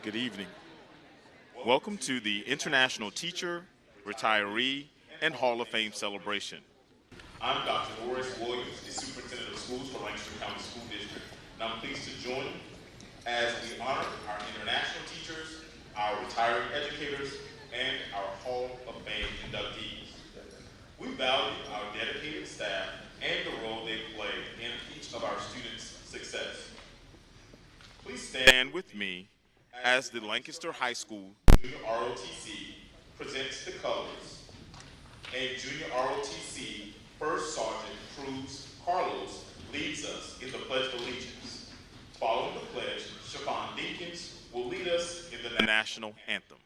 Good evening. Welcome to the International Teacher, Retiree, and Hall of Fame celebration. I'm Dr. Horace Williams, the Superintendent of Schools for Lancaster County School District, and I'm pleased to join as we honor our international teachers, our retiring educators, and our Hall of Fame inductees. We value our dedicated staff and the role they play in each of our students' success. Please stand with me as the Lancaster High School Junior ROTC presents the colors, and Junior ROTC First Sergeant Cruz Carlos leads us in the Pledge of Allegiance. Following the pledge, Siobhan Dinkins will lead us in the national anthem.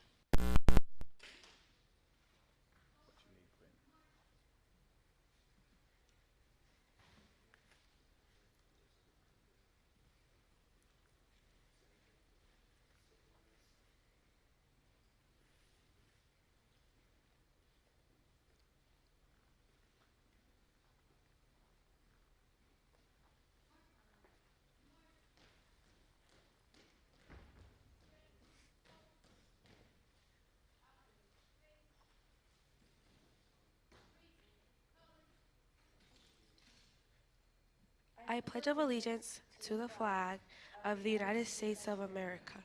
I pledge of allegiance to the flag of the United States of America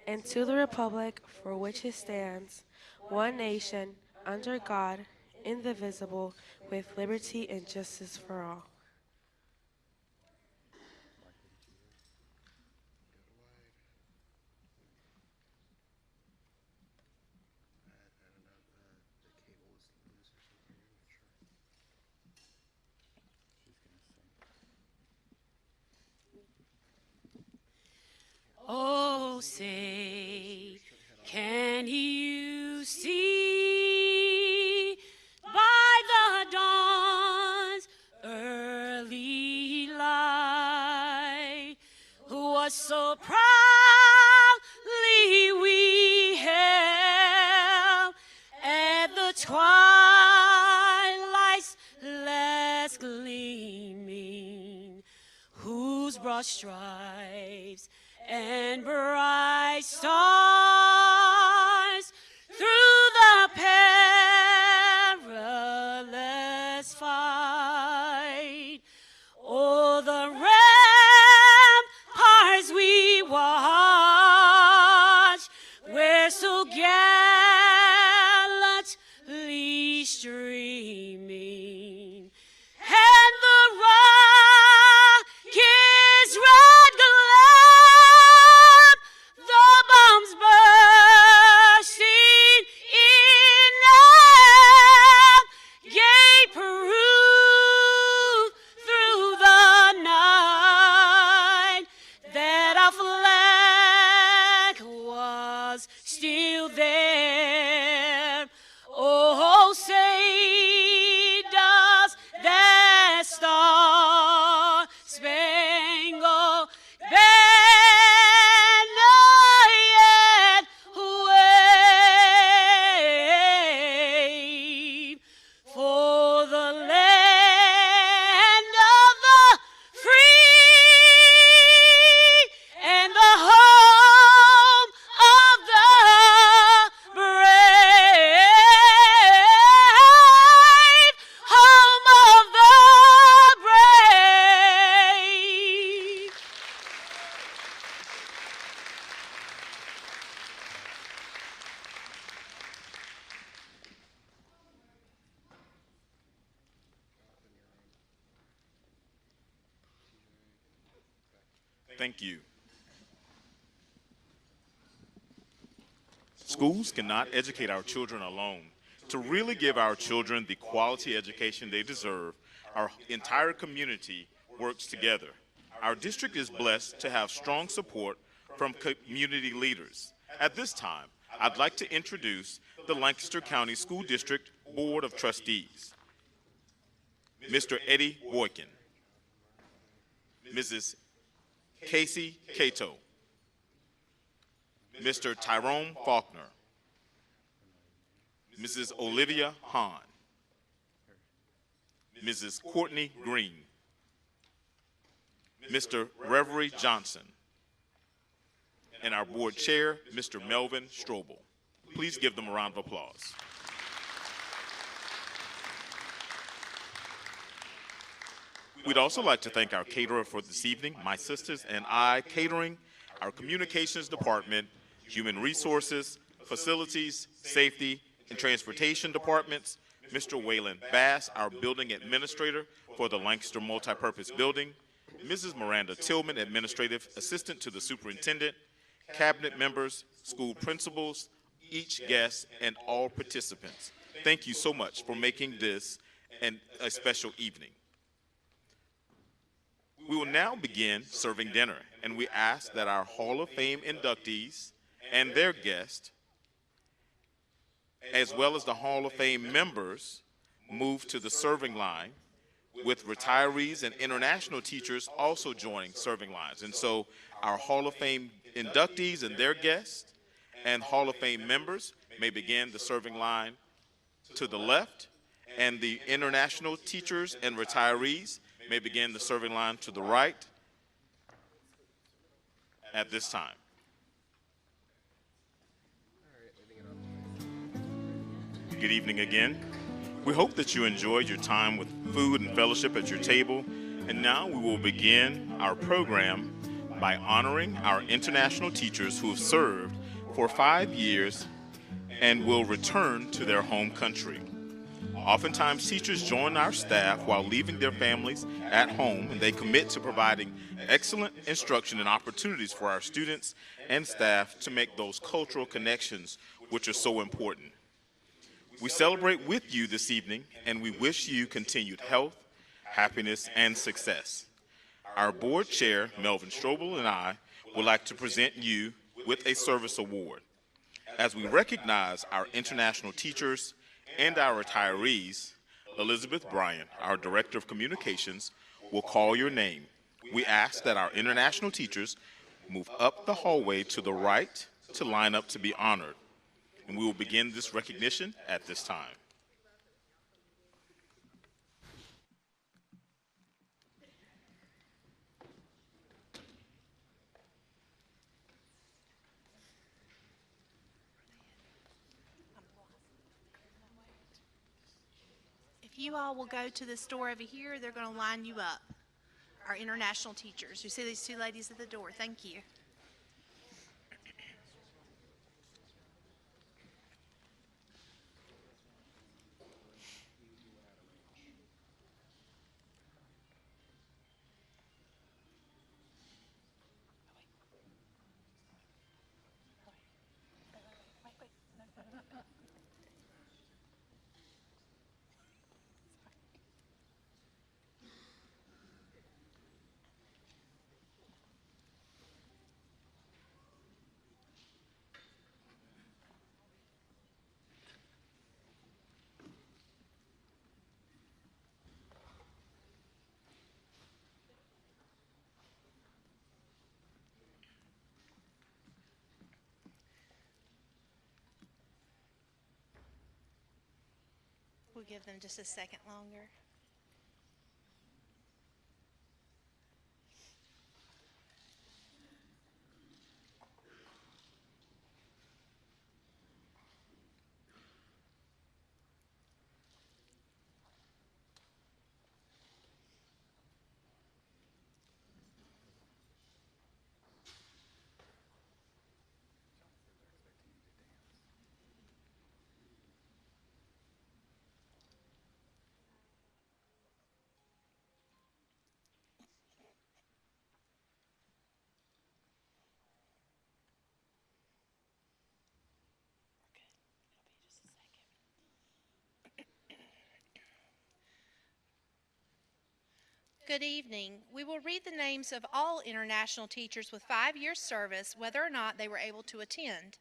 and to the republic for which it stands, one nation, under God, indivisible, with liberty and justice for all. Oh, say, can you see by the dawn's early light who was so proudly we hailed at the twilight's last gleaming, whose broad stripes and bright stars through the perilous fight, o'er the ramparts we watch, where so gallantly streaming, and the rocket's red glare, the bombs bursting in air, gave proof through the night that our flag was still there. Oh, say does that star-spangled banner yet wave for the land of the free and the home of the brave, home of the brave. Thank you. Schools cannot educate our children alone. To really give our children the quality education they deserve, our entire community works together. Our district is blessed to have strong support from community leaders. At this time, I'd like to introduce the Lancaster County School District Board of Trustees. Mr. Eddie Boykin, Mrs. Casey Cato, Mr. Tyrone Faulkner, Mrs. Olivia Hahn, Mrs. Courtney Green, Mr. Reverie Johnson, and our board chair, Mr. Melvin Strobel. Please give them a round of applause. We'd also like to thank our caterer for this evening, My Sisters and I Catering, our communications department, human resources, facilities, safety, and transportation departments, Mr. Waylon Bass, our building administrator for the Lancaster Multipurpose Building, Mrs. Miranda Tillman, administrative assistant to the superintendent, cabinet members, school principals, each guest, and all participants. Thank you so much for making this a special evening. We will now begin serving dinner, and we ask that our Hall of Fame inductees and their guests, as well as the Hall of Fame members, move to the serving line, with retirees and international teachers also joining serving lines. And so our Hall of Fame inductees and their guests and Hall of Fame members may begin the serving line to the left, and the international teachers and retirees may begin the serving line to the right at this time. Good evening again. We hope that you enjoyed your time with food and fellowship at your table, and now we will begin our program by honoring our international teachers who have served for 5 years and will return to their home country. Oftentimes, teachers join our staff while leaving their families at home, and they commit to providing excellent instruction and opportunities for our students and staff to make those cultural connections which are so important. We celebrate with you this evening, and we wish you continued health, happiness, and success. Our board chair, Melvin Strobel, and I would like to present you with a service award. As we recognize our international teachers and our retirees, Elizabeth Bryan, our Director of Communications, will call your name. We ask that our international teachers move up the hallway to the right to line up to be honored. And we will begin this recognition at this time. If you all will go to this door over here, they're going to line you up. Our international teachers. You see these two ladies at the door. Thank you. We'll give them just a second longer. Good evening. We will read the names of all international teachers with 5 years service, whether or not they were able to attend.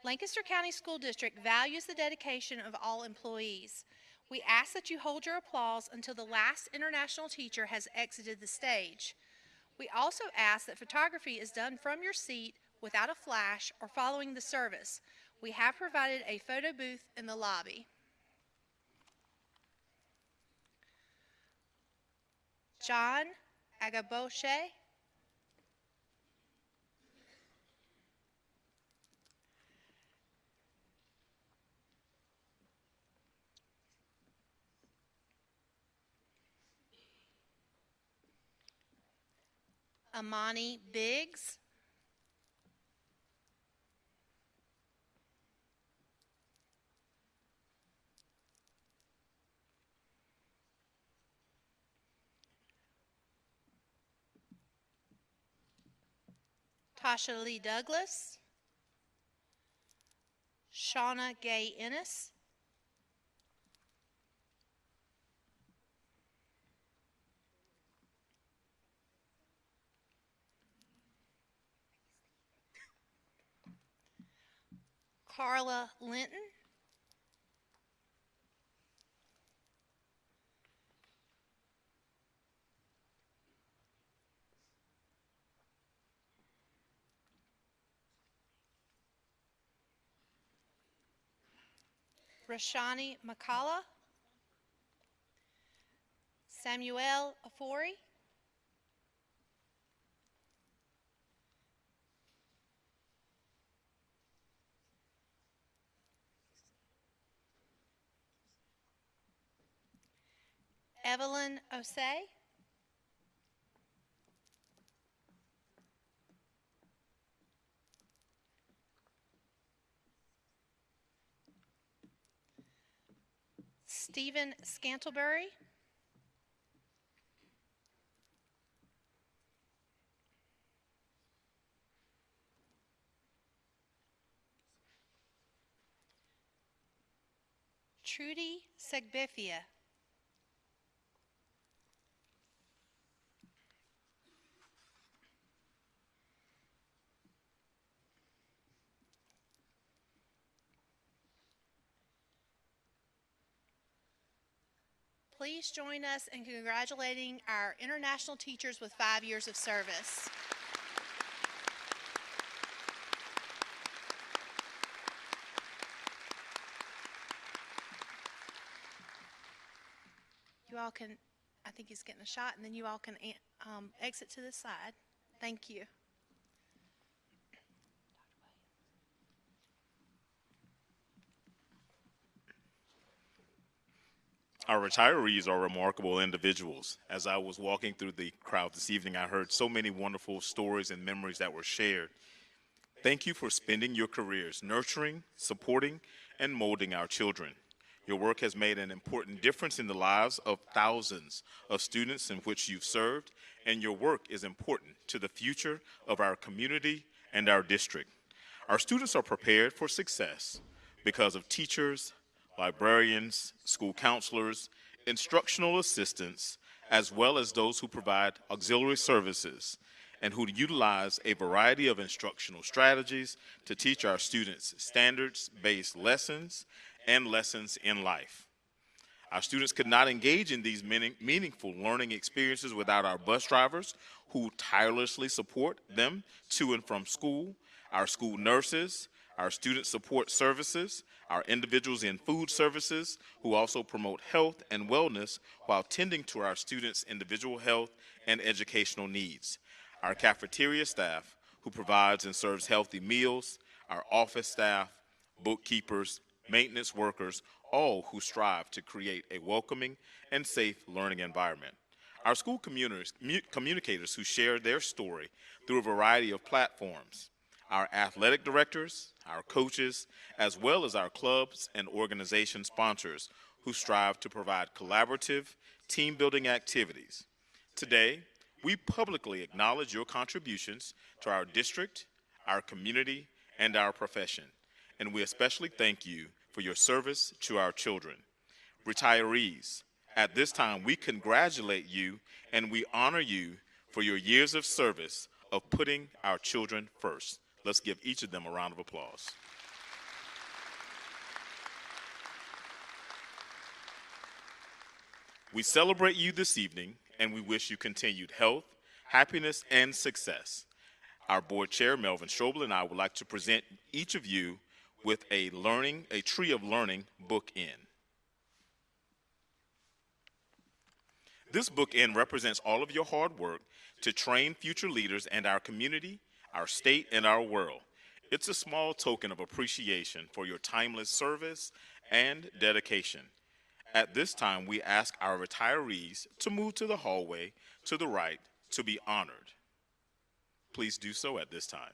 Lancaster County School District values the dedication of all employees. We ask that you hold your applause until the last international teacher has exited the stage. We also ask that photography is done from your seat without a flash or following the service. We have provided a photo booth in the lobby. John Agaboshe, Amani Biggs, Tasha Lee Douglas, Shauna Gay Ennis, Carla Linton, Rashani McCalla, Samuel Afori, Evelyn Osei, Stephen Scantlebury, Trudy Segbifia, please join us in congratulating our international teachers with 5 years of service. You all can, I think he's getting a shot, and then you all can exit to the side. Thank you. Our retirees are remarkable individuals. As I was walking through the crowd this evening, I heard so many wonderful stories and memories that were shared. Thank you for spending your careers nurturing, supporting, and molding our children. Your work has made an important difference in the lives of thousands of students in which you've served, and your work is important to the future of our community and our district. Our students are prepared for success because of teachers, librarians, school counselors, instructional assistants, as well as those who provide auxiliary services and who utilize a variety of instructional strategies to teach our students standards-based lessons and lessons in life. Our students could not engage in these meaningful learning experiences without our bus drivers who tirelessly support them to and from school, our school nurses, our student support services, our individuals in food services who also promote health and wellness while tending to our students' individual health and educational needs, our cafeteria staff who provides and serves healthy meals, our office staff, bookkeepers, maintenance workers, all who strive to create a welcoming and safe learning environment. Our school communicators who share their story through a variety of platforms, our athletic directors, our coaches, as well as our clubs and organization sponsors who strive to provide collaborative, team-building activities. Today, we publicly acknowledge your contributions to our district, our community, and our profession, and we especially thank you for your service to our children. Retirees, at this time, we congratulate you and we honor you for your years of service of putting our children first. Let's give each of them a round of applause. We celebrate you this evening and we wish you continued health, happiness, and success. Our board chair, Melvin Strobel, and I would like to present each of you with a Tree of Learning bookend. This bookend represents all of your hard work to train future leaders and our community, our state, and our world. It's a small token of appreciation for your timeless service and dedication. At this time, we ask our retirees to move to the hallway to the right to be honored. please do so at this time.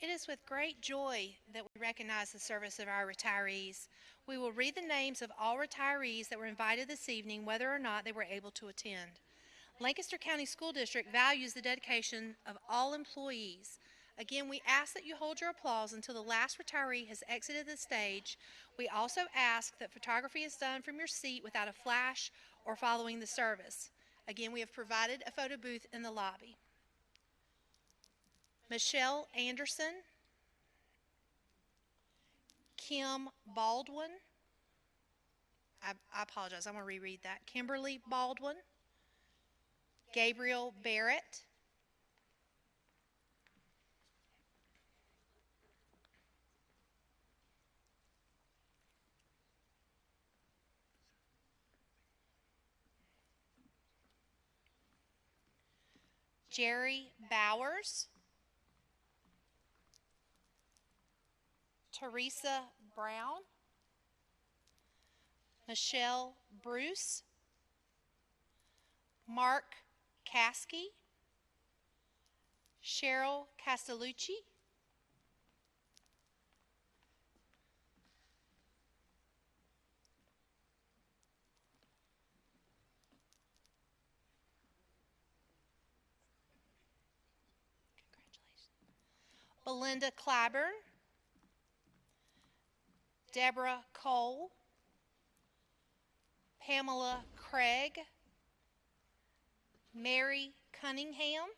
It is with great joy that we recognize the service of our retirees. We will read the names of all retirees that were invited this evening, whether or not they were able to attend. Lancaster County School District values the dedication of all employees. Again, we ask that you hold your applause until the last retiree has exited the stage. We also ask that photography is done from your seat without a flash or following the service. Again, we have provided a photo booth in the lobby. Michelle Anderson, Kim Baldwin, I apologize, I'm going to reread that. Kimberly Baldwin, Gabriel Barrett, Jerry Bowers, Teresa Brown, Michelle Bruce, Mark Caskey, Cheryl Castellucci, Belinda Claiborne, Deborah Cole, Pamela Craig, Mary Cunningham,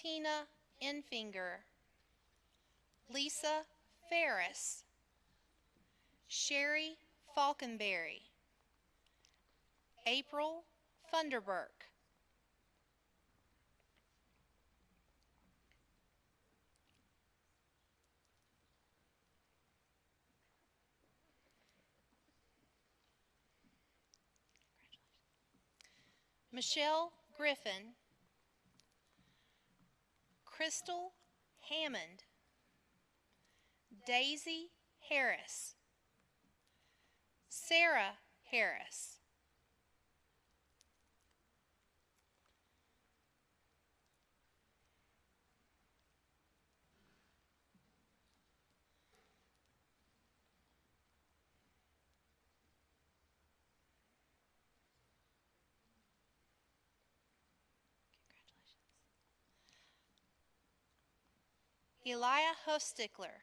Tina Enfinger, Lisa Ferris, Sherry Falconberry, April Funderburk, Michelle Griffin, Crystal Hammond, Daisy Harris, Sarah Harris, Elia Hostickler,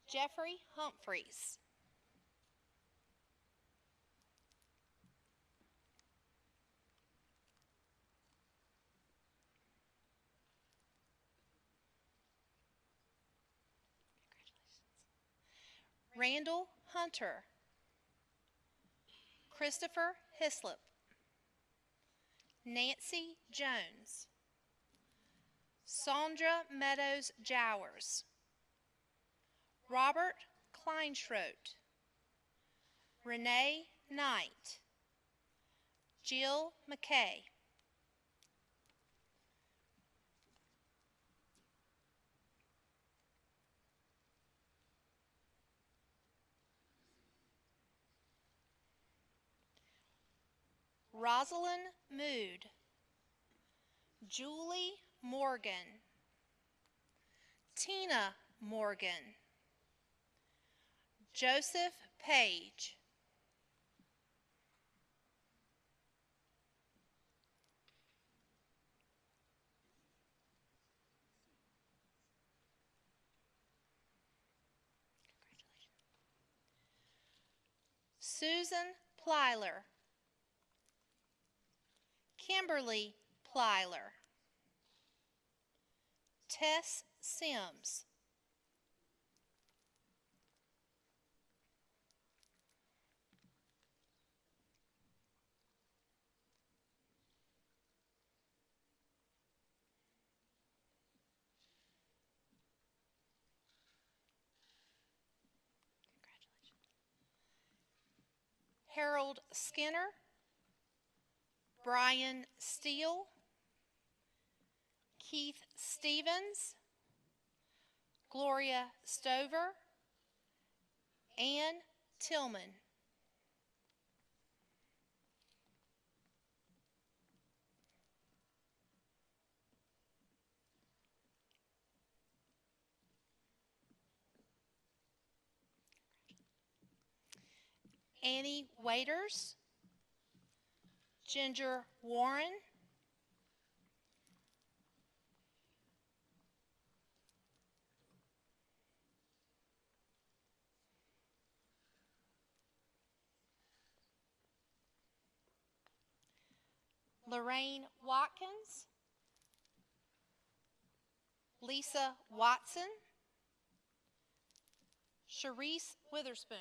Jeffrey Humphreys, Randall Hunter, Christopher Hislop, Nancy Jones, Sandra Meadows Jowers, Robert Kleinschrodt, Renee Knight, Jill McKay, Rosalind Mood, Julie Morgan, Tina Morgan, Joseph Page, Susan Plyler, Kimberly Plyler, Tess Sims, Harold Skinner, Brian Steele, Keith Stevens, Gloria Stover, Ann Tillman. Annie Waiters, Ginger Warren, Lorraine Watkins, Lisa Watson, Sharice Witherspoon.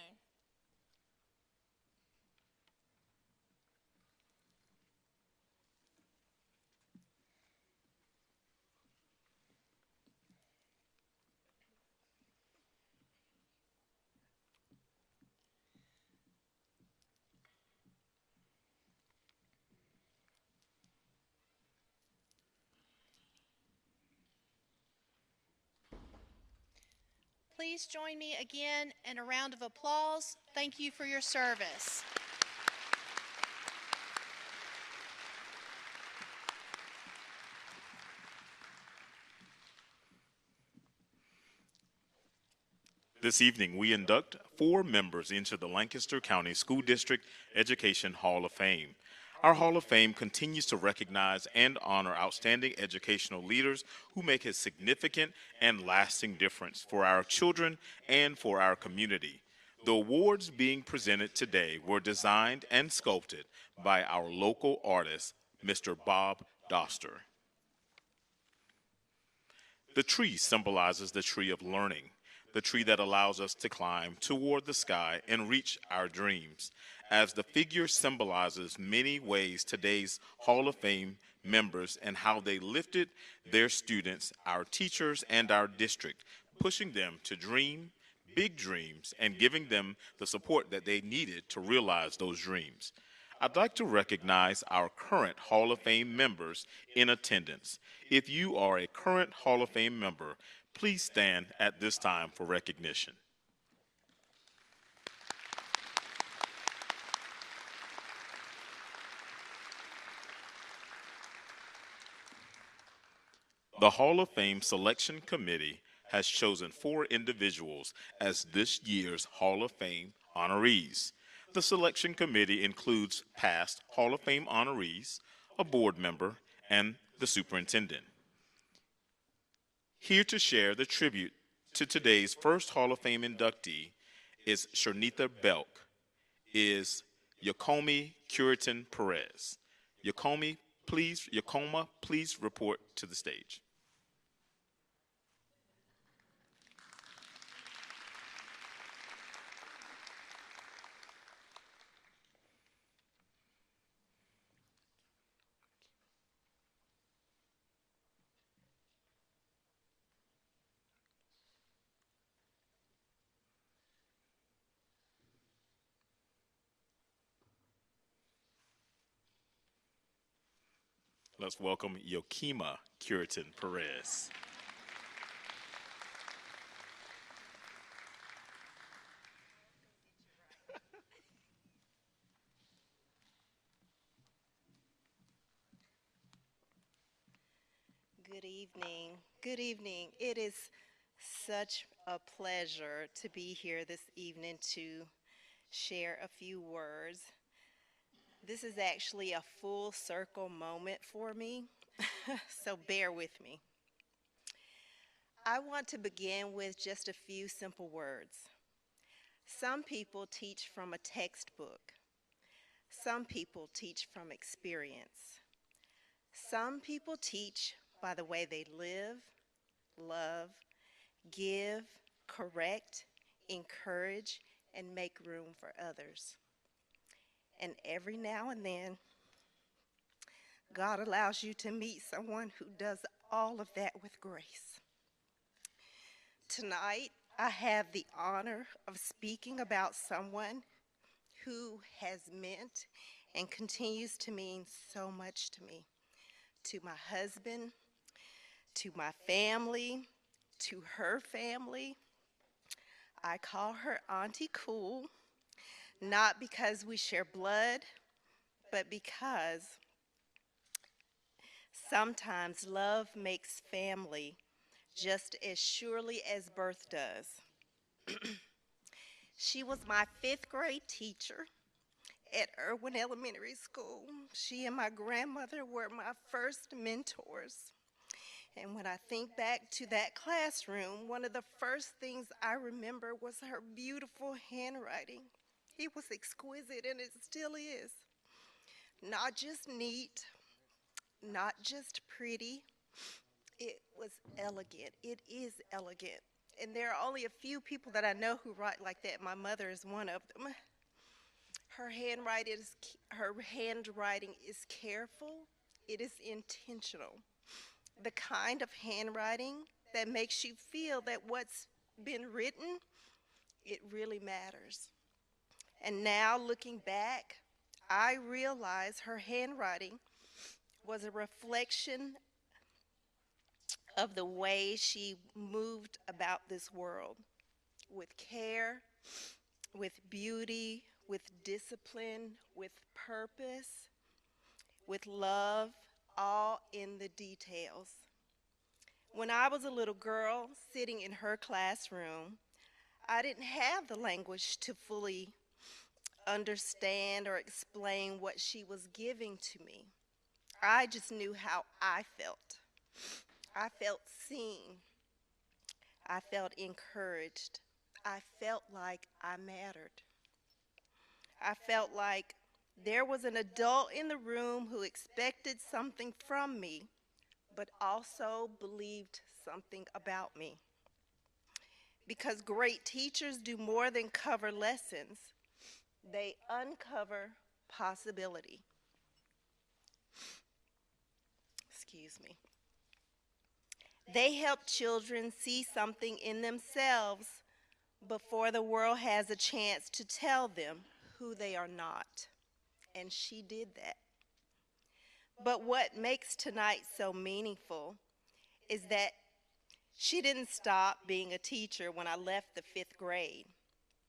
Please join me again in a round of applause. Thank you for your service. This evening, we induct 4 members into the Lancaster County School District Education Hall of Fame. Our Hall of Fame continues to recognize and honor outstanding educational leaders who make a significant and lasting difference for our children and for our community. The awards being presented today were designed and sculpted by our local artist, Mr. Bob Doster. The tree symbolizes the tree of learning, the tree that allows us to climb toward the sky and reach our dreams. As the figure symbolizes many ways today's Hall of Fame members and how they lifted their students, our teachers, and our district, pushing them to dream big dreams and giving them the support that they needed to realize those dreams. I'd like to recognize our current Hall of Fame members in attendance. If you are a current Hall of Fame member, Please stand at this time for recognition. The Hall of Fame Selection Committee has chosen 4 individuals as this year's Hall of Fame honorees. The selection committee includes past Hall of Fame honorees, a board member, and the superintendent. Here to share the tribute to today's first Hall of Fame inductee is Shernitha Belk, is Yakomi Curitin Perez. Yakoma, please report to the stage. Let's welcome Yokima Curitin Perez. Good evening. Good evening. It is such a pleasure to be here this evening to share a few words. This is actually a full circle moment for me, so bear with me. I want to begin with just a few simple words. Some people teach from a textbook. Some people teach from experience. Some people teach by the way they live, love, give, correct, encourage, and make room for others. And every now and then, God allows you to meet someone who does all of that with grace. Tonight, I have the honor of speaking about someone who has meant and continues to mean so much to me, to my husband, to my family, to her family. I call her Auntie Cool, not because we share blood, but because sometimes love makes family just as surely as birth does. She was my 5th grade teacher at Irwin Elementary School. She and my grandmother were my first mentors. And when I think back to that classroom, one of the first things I remember was her beautiful handwriting. It was exquisite, and it still is. Not just neat, not just pretty, it was elegant. It is elegant. And there are only a few people that I know who write like that. My mother is one of them. Her handwriting is careful. It is intentional. The kind of handwriting that makes you feel that what's been written, it really matters. And now looking back, I realize her handwriting was a reflection of the way she moved about this world, with care, with beauty, with discipline, with purpose, with love, all in the details. When I was a little girl sitting in her classroom, I didn't have the language to fully understand or explain what she was giving to me. I just knew how I felt. I felt seen. I felt encouraged. I felt like I mattered. I felt like there was an adult in the room who expected something from me, but also believed something about me. Because great teachers do more than cover lessons, they uncover possibility. Excuse me. They help children see something in themselves before the world has a chance to tell them who they are not. And she did that. But what makes tonight so meaningful is that She didn't stop being a teacher when I left the 5th grade.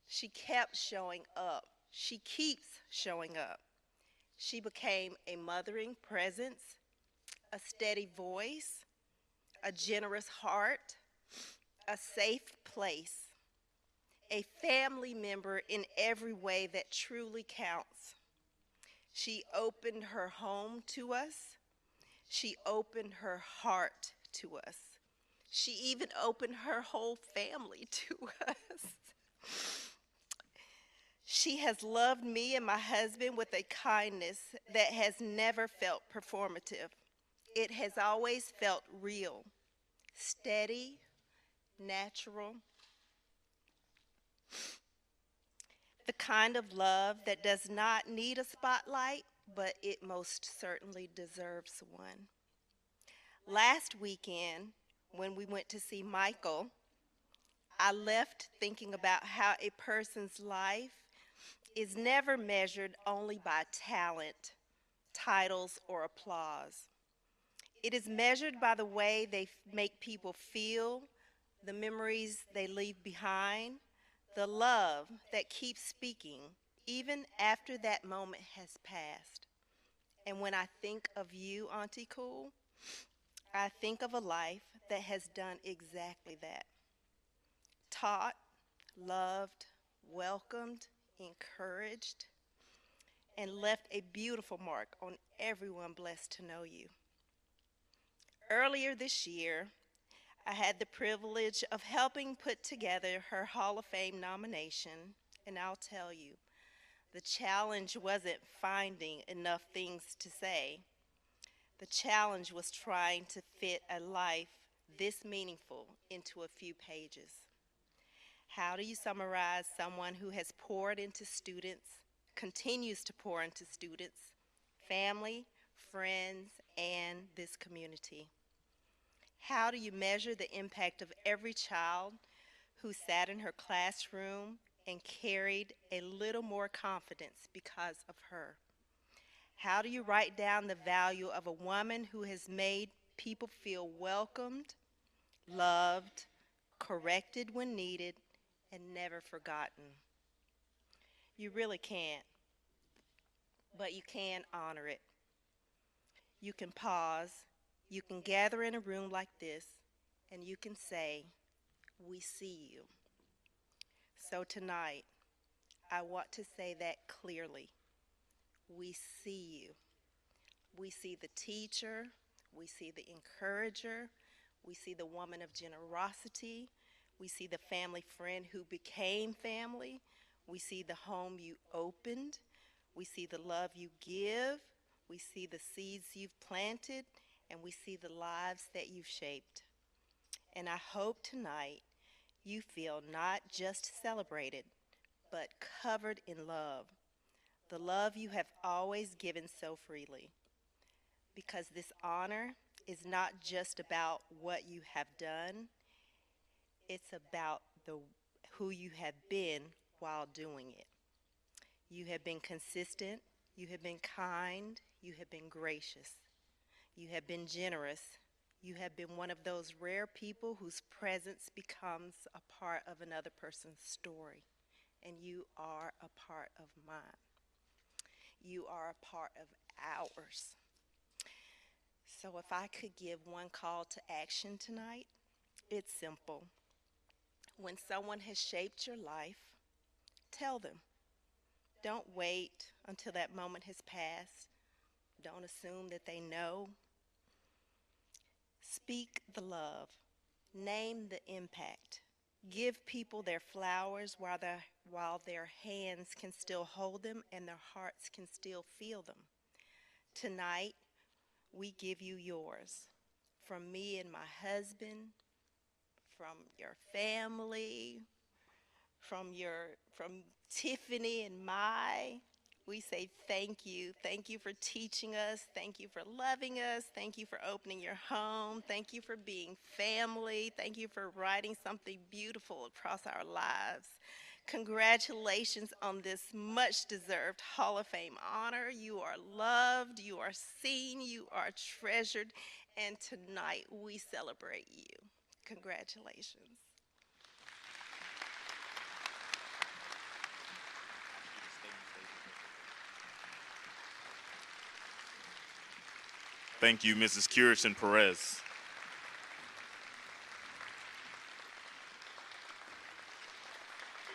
She kept showing up. She keeps showing up. She became a mothering presence, a steady voice, a generous heart, a safe place, a family member in every way that truly counts. She opened her home to us. She opened her heart to us. She even opened her whole family to us. She has loved me and my husband with a kindness that has never felt performative. It has always felt real, steady, natural. The kind of love that does not need a spotlight, but it most certainly deserves one. Last weekend, when we went to see Michael, I left thinking about how a person's life is never measured only by talent, titles, or applause. It is measured by the way they make people feel, the memories they leave behind, the love that keeps speaking even after that moment has passed. And when I think of you, Auntie Cool, I think of a life that has done exactly that. Taught, loved, welcomed, encouraged, and left a beautiful mark on everyone blessed to know you. Earlier this year, I had the privilege of helping put together her Hall of Fame nomination, and I'll tell you, the challenge wasn't finding enough things to say. The challenge was trying to fit a life this meaningful into a few pages. How do you summarize someone who has poured into students, continues to pour into students, family, friends, and this community? How do you measure the impact of every child who sat in her classroom and carried a little more confidence because of her? How do you write down the value of a woman who has made people feel welcomed, loved, corrected when needed, and never forgotten? You really can't, but you can honor it. You can pause, you can gather in a room like this, and you can say, "We see you." So tonight, I want to say that clearly. We see you. We see the teacher, we see the encourager, we see the woman of generosity, we see the family friend who became family, we see the home you opened, we see the love you give, we see the seeds you've planted, and we see the lives that you've shaped. And I hope tonight you feel not just celebrated, but covered in love, the love you have always given so freely. Because this honor is not just about what you have done, it's about who you have been while doing it. You have been consistent, you have been kind, you have been gracious, you have been generous, you have been one of those rare people whose presence becomes a part of another person's story, and you are a part of mine. You are a part of ours. So if I could give one call to action tonight, it's simple. When someone has shaped your life, tell them. Don't wait until that moment has passed. Don't assume that they know. Speak the love. Name the impact. Give people their flowers while their hands can still hold them and their hearts can still feel them. Tonight, we give you yours. From me and my husband, from your family, from Tiffany and Mai. We say thank you. Thank you for teaching us. Thank you for loving us. Thank you for opening your home. Thank you for being family. Thank you for writing something beautiful across our lives. Congratulations on this much deserved Hall of Fame honor. You are loved, you are seen, you are treasured, and tonight we celebrate you. Congratulations. Thank you, Mrs. Curison Perez.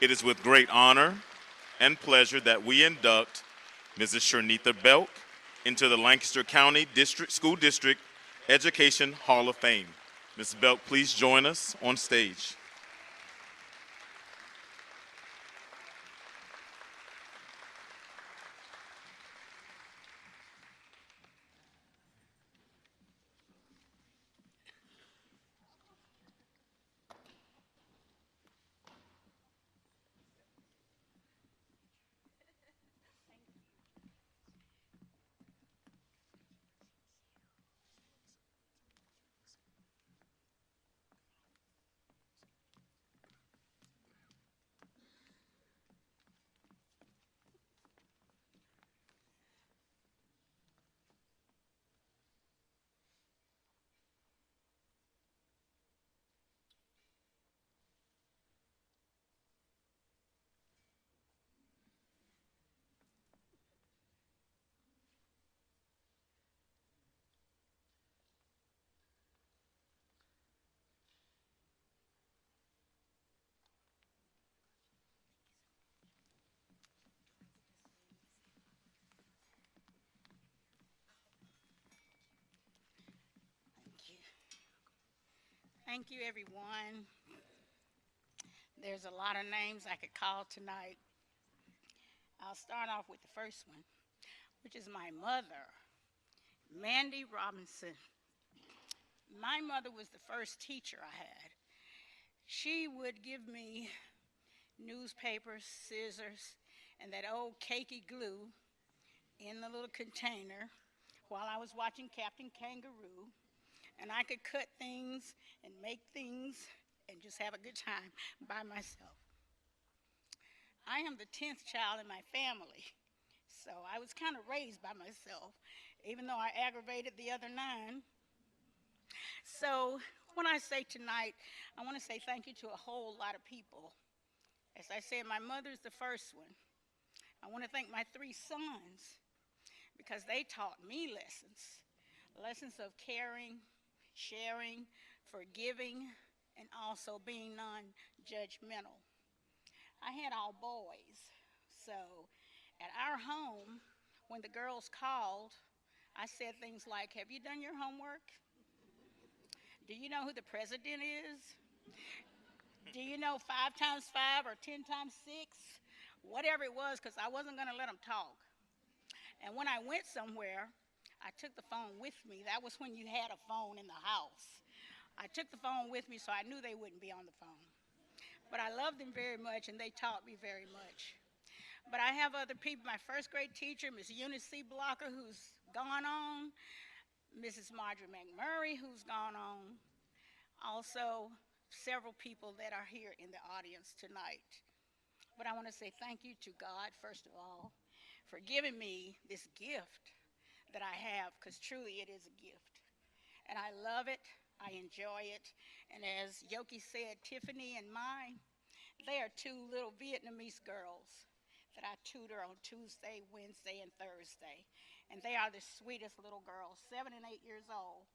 It is with great honor and pleasure that we induct Mrs. Shernitha Belk into the Lancaster County School District Education Hall of Fame. Mrs. Belk, please join us on stage. Thank you. Thank you, everyone. There's a lot of names I could call tonight. I'll start off with the first one, which is my mother, Mandy Robinson. My mother was the first teacher I had. She would give me newspapers, scissors, and that old cakey glue in the little container while I was watching Captain Kangaroo. And I could cut things and make things and just have a good time by myself. I am the 10th child in my family, so I was kind of raised by myself, even though I aggravated the other 9. So when I say tonight, I want to say thank you to a whole lot of people. As I said, my mother's the first one. I want to thank my 3 sons because they taught me lessons of caring, sharing, forgiving, and also being non-judgmental. I had all boys, so at our home, when the girls called, I said things like, "Have you done your homework? Do you know who the president is? Do you know 5 times 5 or 10 times 6? Whatever it was, because I wasn't going to let them talk. And when I went somewhere, I took the phone with me. That was when you had a phone in the house. I took the phone with me so I knew they wouldn't be on the phone. But I loved them very much, and they taught me very much. But I have other people. My first grade teacher, Miss Eunice C. Blocker, who's gone on. Mrs. Marjorie McMurray, who's gone on. Also, several people that are here in the audience tonight. But I want to say thank you to God, first of all, for giving me this gift that I have, because truly it is a gift. And I love it. I enjoy it. And as Yoki said, Tiffany and mine, they are 2 little Vietnamese girls that I tutor on Tuesday, Wednesday, and Thursday. And they are the sweetest little girls, 7 and 8 years old.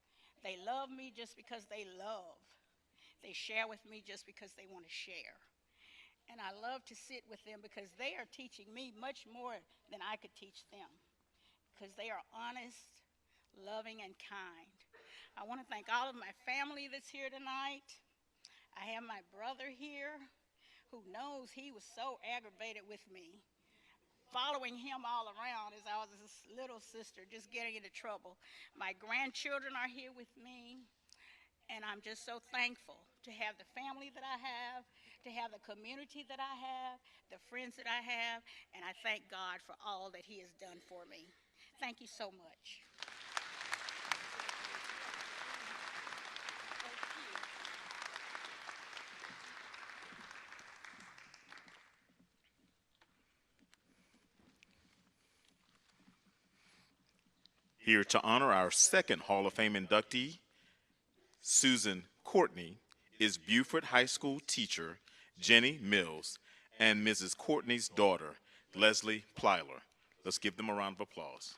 They love me just because they love. They share with me just because they want to share. And I love to sit with them because they are teaching me much more than I could teach them, because they are honest, loving, and kind. I want to thank all of my family that's here tonight. I have my brother here who knows he was so aggravated with me, following him all around as I was his little sister, just getting into trouble. My grandchildren are here with me, and I'm just so thankful to have the family that I have, to have the community that I have, the friends that I have, and I thank God for all that He has done for me. Thank you so much. Here to honor our second Hall of Fame inductee, Susan Courtney, is Beaufort High School teacher Jenny Mills and Mrs. Courtney's daughter, Leslie Plyler. Let's give them a round of applause.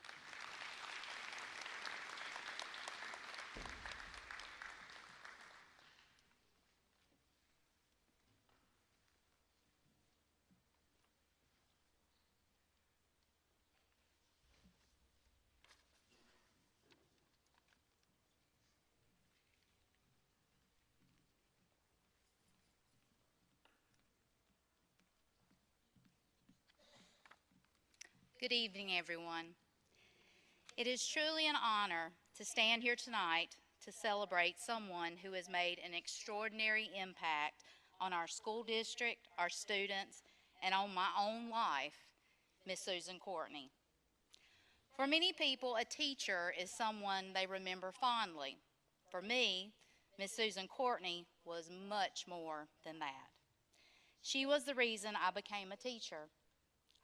Good evening, everyone. It is truly an honor to stand here tonight to celebrate someone who has made an extraordinary impact on our school district, our students, and on my own life, Miss Susan Courtney. For many people, a teacher is someone they remember fondly. For me, Miss Susan Courtney was much more than that. She was the reason I became a teacher.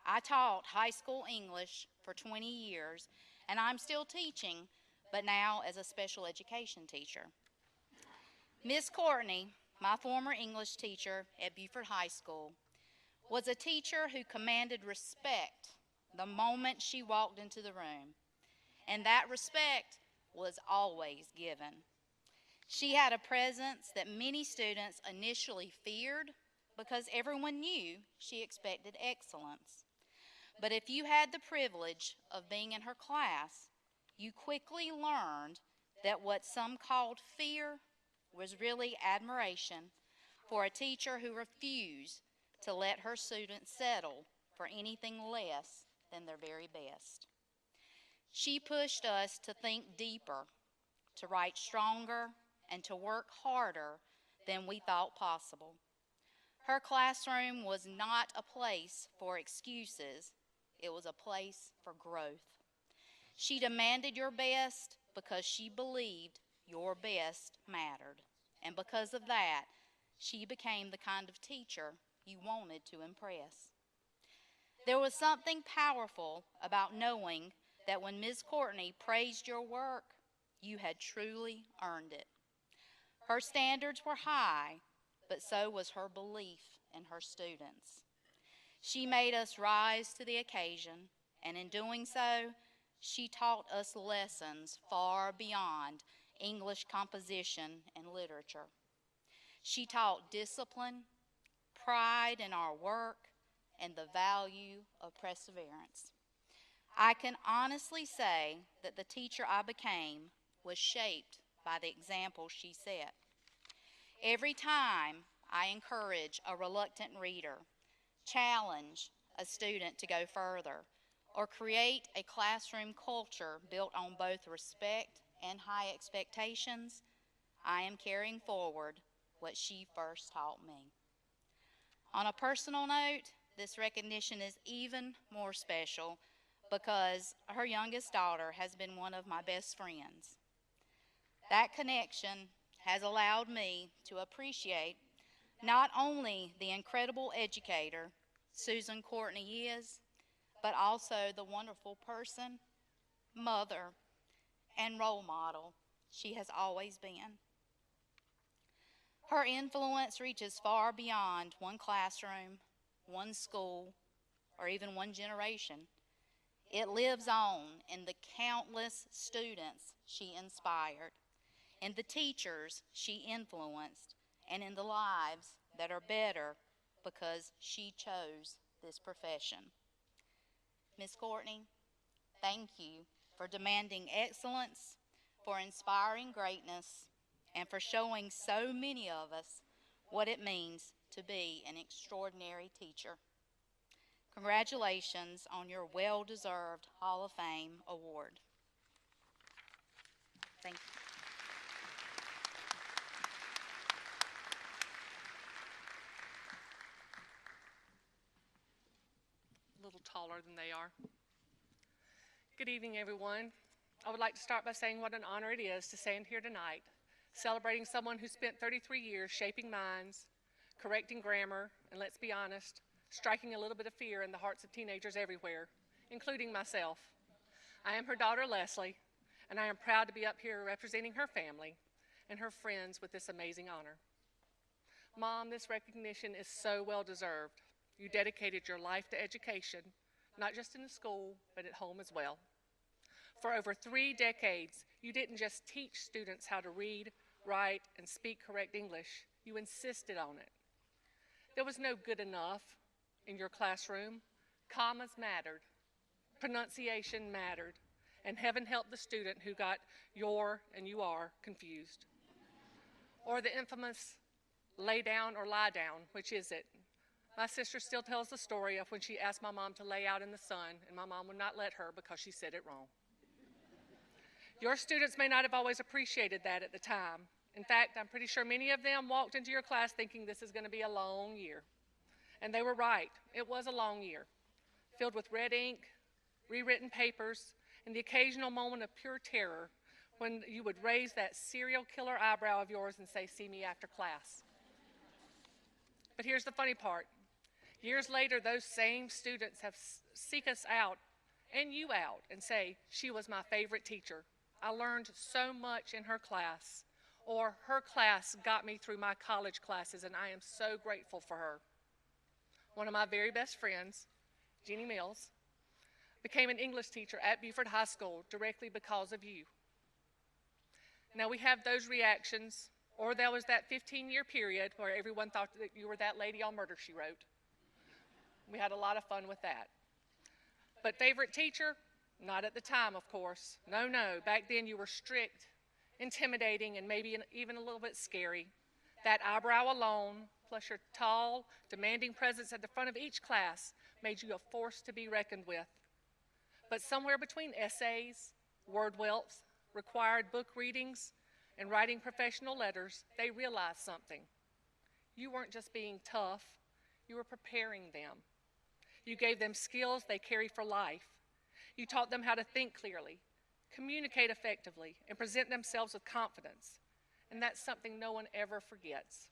I taught high school English for 20 years, and I'm still teaching, but now as a special education teacher. Miss Courtney, my former English teacher at Beaufort High School, was a teacher who commanded respect the moment she walked into the room, and that respect was always given. She had a presence that many students initially feared because everyone knew she expected excellence. But if you had the privilege of being in her class, you quickly learned that what some called fear was really admiration for a teacher who refused to let her students settle for anything less than their very best. She pushed us to think deeper, to write stronger, and to work harder than we thought possible. Her classroom was not a place for excuses. It was a place for growth. She demanded your best because she believed your best mattered. And because of that, she became the kind of teacher you wanted to impress. There was something powerful about knowing that when Ms. Courtney praised your work, you had truly earned it. Her standards were high, but so was her belief in her students. She made us rise to the occasion, and in doing so, she taught us lessons far beyond English composition and literature. She taught discipline, pride in our work, and the value of perseverance. I can honestly say that the teacher I became was shaped by the example she set. Every time I encourage a reluctant reader, challenge a student to go further, or create a classroom culture built on both respect and high expectations, I am carrying forward what she first taught me. On a personal note, this recognition is even more special because her youngest daughter has been one of my best friends. That connection has allowed me to appreciate not only the incredible educator Susan Courtney is, but also the wonderful person, mother, and role model she has always been. Her influence reaches far beyond one classroom, one school, or even one generation. It lives on in the countless students she inspired, in the teachers she influenced, and in the lives that are better because she chose this profession. Ms. Courtney, thank you for demanding excellence, for inspiring greatness, and for showing so many of us what it means to be an extraordinary teacher. Congratulations on your well-deserved Hall of Fame award. Thank you. A little taller than they are. Good evening, everyone. I would like to start by saying what an honor it is to stand here tonight, celebrating someone who spent 33 years shaping minds, correcting grammar, and let's be honest, striking a little bit of fear in the hearts of teenagers everywhere, including myself. I am her daughter, Leslie, and I am proud to be up here representing her family and her friends with this amazing honor. Mom, this recognition is so well deserved. You dedicated your life to education, not just in the school, but at home as well. For over 3 decades, you didn't just teach students how to read, write, and speak correct English, you insisted on it. There was no good enough in your classroom. Commas mattered, pronunciation mattered, and heaven help the student who got your and you are confused. Or the infamous lay down or lie down, which is it? My sister still tells the story of when she asked my mom to lay out in the sun, and my mom would not let her because she said it wrong. Your students may not have always appreciated that at the time. In fact, I'm pretty sure many of them walked into your class thinking this is going to be a long year. And they were right. It was a long year, filled with red ink, rewritten papers, and the occasional moment of pure terror when you would raise that serial killer eyebrow of yours and say, "See me after class." But here's the funny part. Years later, those same students have seek us out and you out and say, "She was my favorite teacher. I learned so much in her class," or "Her class got me through my college classes and I am so grateful for her." One of my very best friends, Jeannie Mills, became an English teacher at Beaufort High School directly because of you. Now we have those reactions, or there was that 15-year period where everyone thought that you were that lady on Murder, She Wrote. We had a lot of fun with that. But favorite teacher? Not at the time, of course. No, no, back then you were strict, intimidating, and maybe even a little bit scary. That eyebrow alone, plus your tall, demanding presence at the front of each class, made you a force to be reckoned with. But somewhere between essays, word welts, required book readings, and writing professional letters, they realized something. You weren't just being tough, you were preparing them. You gave them skills they carry for life. You taught them how to think clearly, communicate effectively, and present themselves with confidence. And that's something no one ever forgets.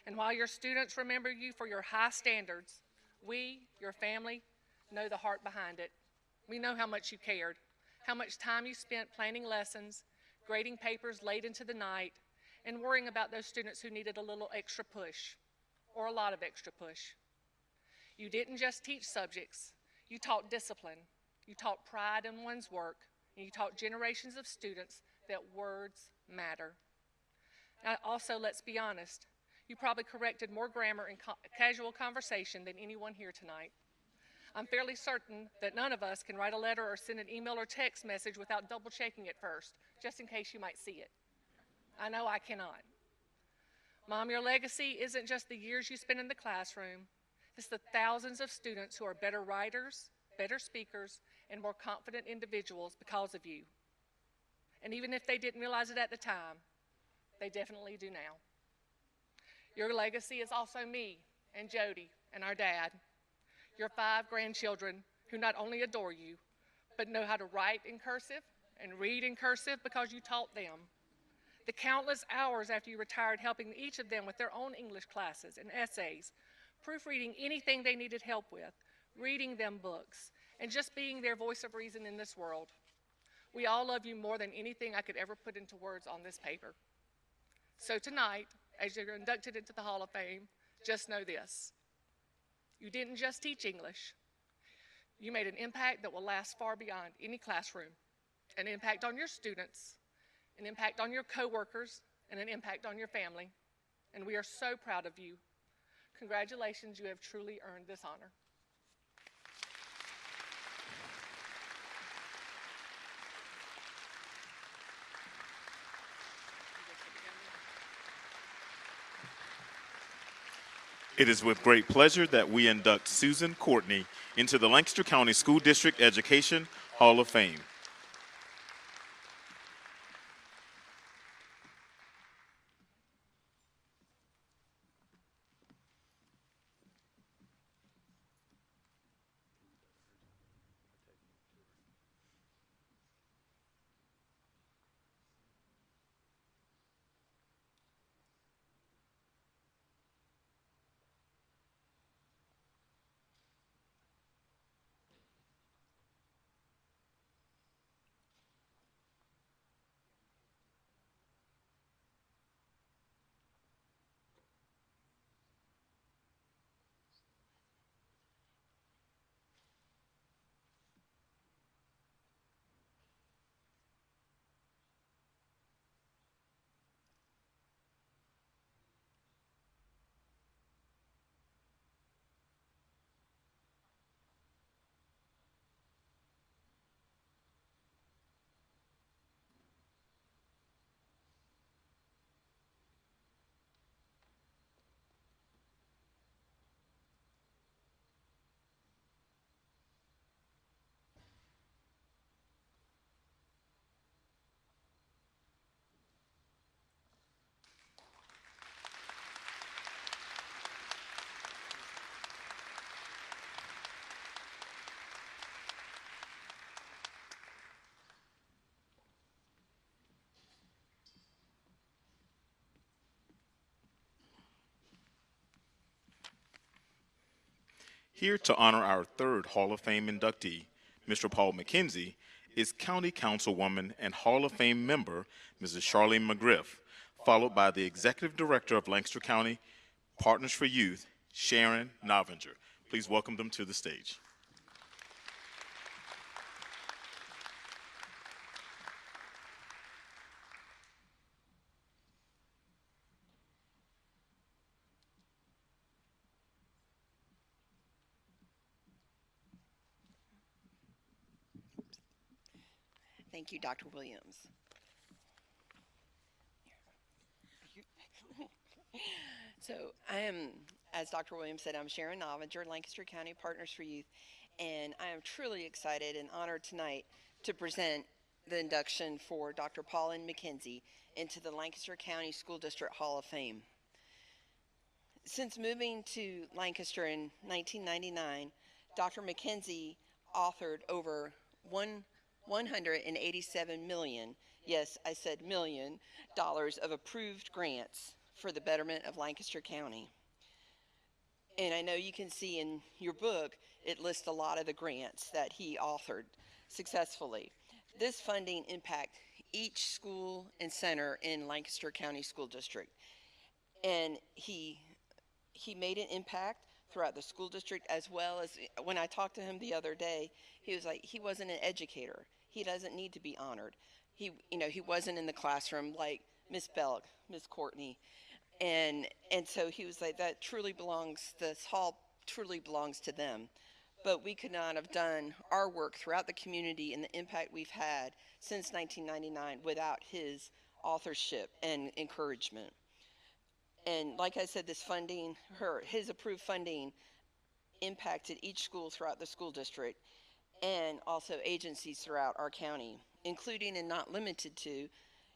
And while your students remember you for your high standards, we, your family, know the heart behind it. We know how much you cared, how much time you spent planning lessons, grading papers late into the night, and worrying about those students who needed a little extra push, or a lot of extra push. You didn't just teach subjects, you taught discipline, you taught pride in one's work, and you taught generations of students that words matter. Now, also, let's be honest, you probably corrected more grammar in casual conversation than anyone here tonight. I'm fairly certain that none of us can write a letter or send an email or text message without double checking it first, just in case you might see it. I know I cannot. Mom, your legacy isn't just the years you spent in the classroom, it's the thousands of students who are better writers, better speakers, and more confident individuals because of you. And even if they didn't realize it at the time, they definitely do now. Your legacy is also me and Jody and our dad, your 5 grandchildren who not only adore you, but know how to write in cursive and read in cursive because you taught them. The countless hours after you retired helping each of them with their own English classes and essays, proofreading anything they needed help with, reading them books, and just being their voice of reason in this world. We all love you more than anything I could ever put into words on this paper. So tonight, as you're inducted into the Hall of Fame, just know this. You didn't just teach English. You made an impact that will last far beyond any classroom, an impact on your students, an impact on your coworkers, and an impact on your family. And we are so proud of you. Congratulations, you have truly earned this honor. It is with great pleasure that we induct Susan Courtney into the Lancaster County School District Education Hall of Fame. Here to honor our third Hall of Fame inductee, Mr. Paul McKenzie, is County Councilwoman and Hall of Fame member, Mrs. Charlene McGriff, followed by the Executive Director of Lancaster County Partners for Youth, Sharon Novinger. Please welcome them to the stage. Thank you, Dr. Williams. So I am, as Dr. Williams said, I'm Sharon Novinger, Lancaster County Partners for Youth, and I am truly excited and honored tonight to present the induction for Dr. Pauline McKenzie into the Lancaster County School District Hall of Fame. Since moving to Lancaster in 1999, Dr. McKenzie authored over 187 million, yes, I said million, dollars of approved grants for the betterment of Lancaster County. And I know you can see in your book, it lists a lot of the grants that he authored successfully. This funding impacts each school and center in Lancaster County School District. And he made an impact throughout the school district, as well as when I talked to him the other day, he was like, he wasn't an educator. He doesn't need to be honored. He wasn't in the classroom like Miss Belk, Miss Courtney. And so he was like, that truly belongs, this hall truly belongs to them. But we could not have done our work throughout the community and the impact we've had since 1999 without his authorship and encouragement. And like I said, this funding, his approved funding impacted each school throughout the school district and also agencies throughout our county, including and not limited to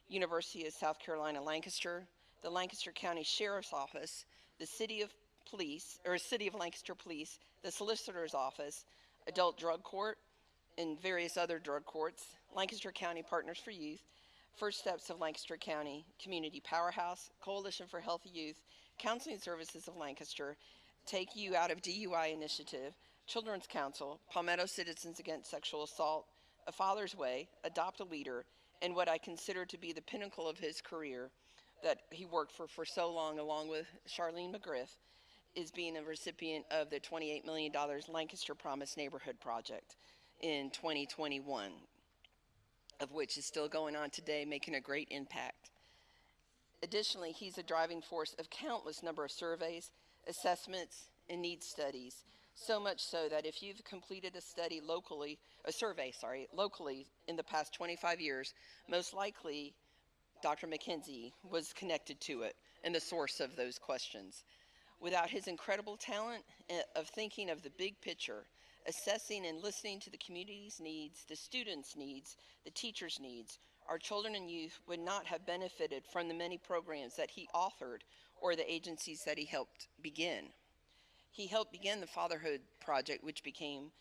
University of South Carolina Lancaster, the Lancaster County Sheriff's Office, the City of Lancaster Police, the Solicitor's Office, Adult Drug Court, and various other drug courts, Lancaster County Partners for Youth, First Steps of Lancaster County, Community Powerhouse, Coalition for Healthy Youth, Counseling Services of Lancaster, Take You Out of DUI Initiative, Children's Council, Palmetto Citizens Against Sexual Assault, A Father's Way, Adopt a Leader, and what I consider to be the pinnacle of his career that he worked for so long, along with Charlene McGriff, is being a recipient of the $28 million Lancaster Promise Neighborhood Project in 2021, of which is still going on today, making a great impact. Additionally, he's a driving force of countless number of surveys, assessments, and needs studies, so much so that if you've completed a survey locally in the past 25 years, most likely Dr. McKenzie was connected to it and the source of those questions. Without his incredible talent of thinking of the big picture, assessing and listening to the community's needs, the students' needs, the teachers' needs, our children and youth would not have benefited from the many programs that he authored or the agencies that he helped begin. He helped begin the Fatherhood Project, which became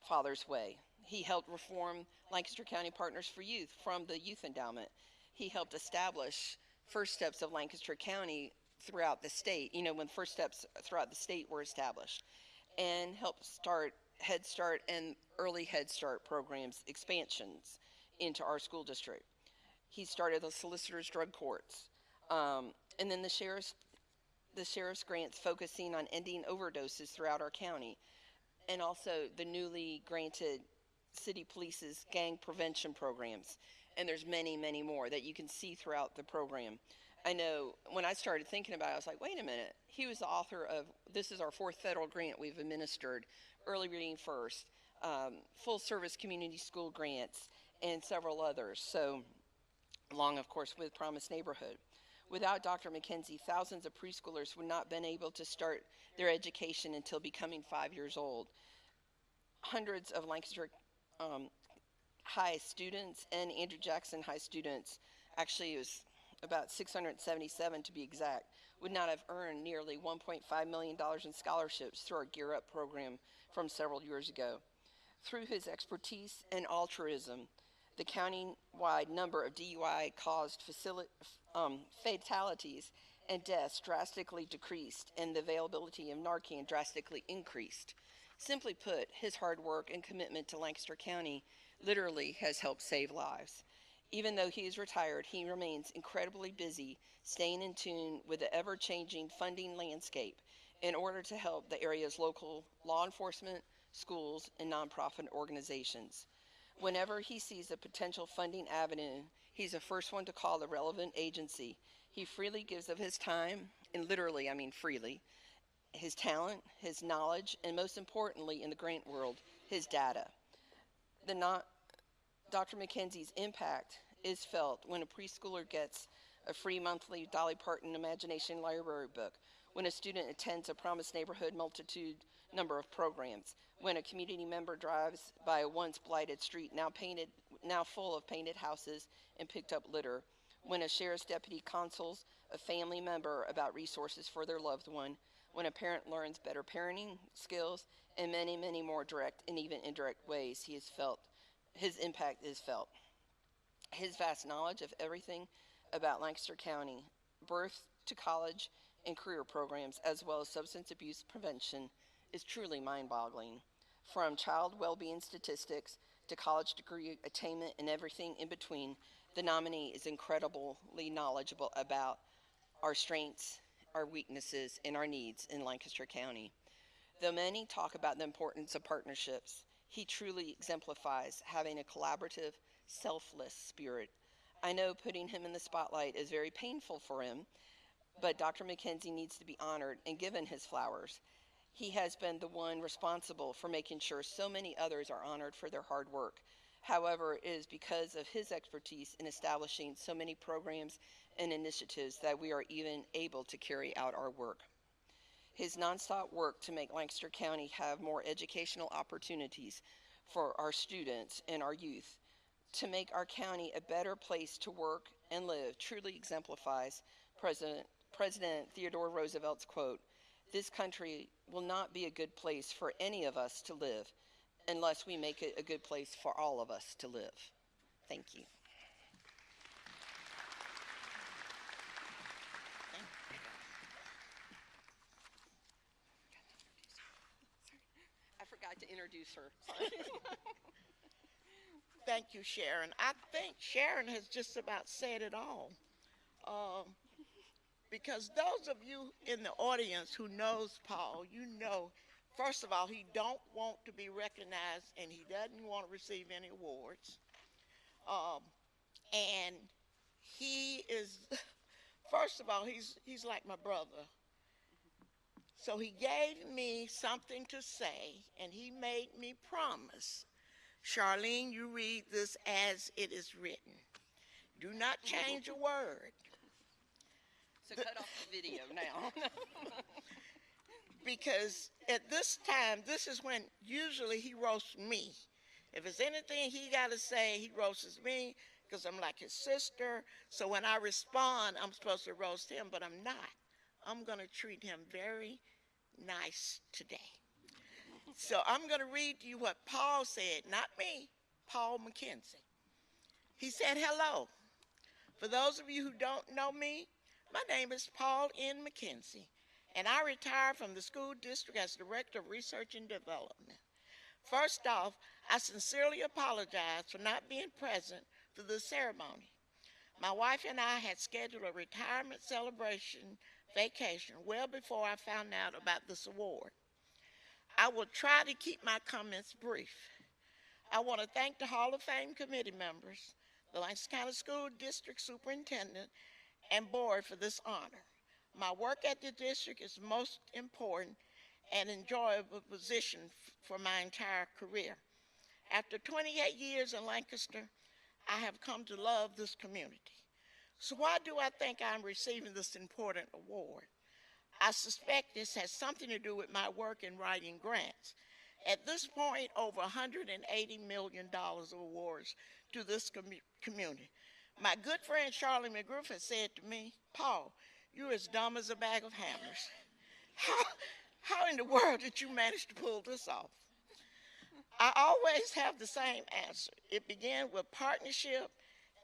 Father's Way. He helped reform Lancaster County Partners for Youth from the Youth Endowment. He helped establish First Steps of Lancaster County throughout the state, when First Steps throughout the state were established, and helped start Head Start and early Head Start programs, expansions into our school district. He started the Solicitor's Drug Courts, and then the sheriff's grants focusing on ending overdoses throughout our county, and also the newly granted city police's gang prevention programs. And there's many, many more that you can see throughout the program. I know when I started thinking about it, I was like, wait a minute. He was the author of, this is our 4th federal grant we've administered, Early Reading First, full service community school grants, and several others. So, along, of course, with Promise Neighborhood. Without Dr. McKenzie, thousands of preschoolers would not have been able to start their education until becoming 5 years old. Hundreds of Lancaster High students and Andrew Jackson High students, actually it was about 677 to be exact, would not have earned nearly $1.5 million in scholarships through our Gear Up program from several years ago. Through his expertise and altruism, the county-wide number of DUI-caused fatalities and deaths drastically decreased, and the availability of Narcan drastically increased. Simply put, his hard work and commitment to Lancaster County literally has helped save lives. Even though he is retired, he remains incredibly busy staying in tune with the ever-changing funding landscape in order to help the area's local law enforcement, schools, and nonprofit organizations. Whenever he sees a potential funding avenue, he's the first one to call the relevant agency. He freely gives of his time, and literally, I mean freely, his talent, his knowledge, and most importantly in the grant world, his data. The not, Dr. McKenzie's impact is felt when a preschooler gets a free monthly Dolly Parton Imagination Library book, when a student attends a Promised Neighborhood multitude number of programs, when a community member drives by a once blighted street now full of painted houses and picked up litter, when a sheriff's deputy consults a family member about resources for their loved one, when a parent learns better parenting skills, and many, many more direct and even indirect ways his impact is felt. His vast knowledge of everything about Lancaster County, birth to college and career programs, as well as substance abuse prevention, is truly mind-boggling. From child well-being statistics to college degree attainment and everything in between, the nominee is incredibly knowledgeable about our strengths, our weaknesses, and our needs in Lancaster County. Though many talk about the importance of partnerships, he truly exemplifies having a collaborative, selfless spirit. I know putting him in the spotlight is very painful for him, but Dr. McKenzie needs to be honored and given his flowers. He has been the one responsible for making sure so many others are honored for their hard work. However, it is because of his expertise in establishing so many programs and initiatives that we are even able to carry out our work. His nonstop work to make Lancaster County have more educational opportunities for our students and our youth, to make our county a better place to work and live, truly exemplifies President Theodore Roosevelt's quote, "This country will not be a good place for any of us to live unless we make it a good place for all of us to live." Thank you. I forgot to introduce her. Thank you, Sharon. I think Sharon has just about said it all. Um, because those of you in the audience who knows Paul, you know, first of all, he don't want to be recognized and he doesn't want to receive any awards. Um, and he is, first of all, he's like my brother. So he gave me something to say, and he made me promise. Charlene, you read this as it is written. Do not change a word. So cut off the video now. Because at this time, this is when usually he roasts me. If it's anything he got to say, he roasts me because I'm like his sister. So when I respond, I'm supposed to roast him, but I'm not. I'm going to treat him very nice today. So I'm going to read to you what Paul said, not me, Paul McKenzie. He said, hello. For those of you who don't know me, my name is Paul N. McKenzie, and I retired from the school district as Director of Research and Development. First off, I sincerely apologize for not being present for this ceremony. My wife and I had scheduled a retirement celebration vacation well before I found out about this award. I will try to keep my comments brief. I want to thank the Hall of Fame committee members, the Lancaster County School District Superintendent, and board for this honor. My work at the district is most important and enjoyable position for my entire career. After 28 years in Lancaster, I have come to love this community. So why do I think I'm receiving this important award? I suspect this has something to do with my work in writing grants. At this point, over $180 million of awards to this community. My good friend Charlie McGriff has said to me, Paul, you're as dumb as a bag of hammers. How in the world did you manage to pull this off? I always have the same answer. It began with partnership,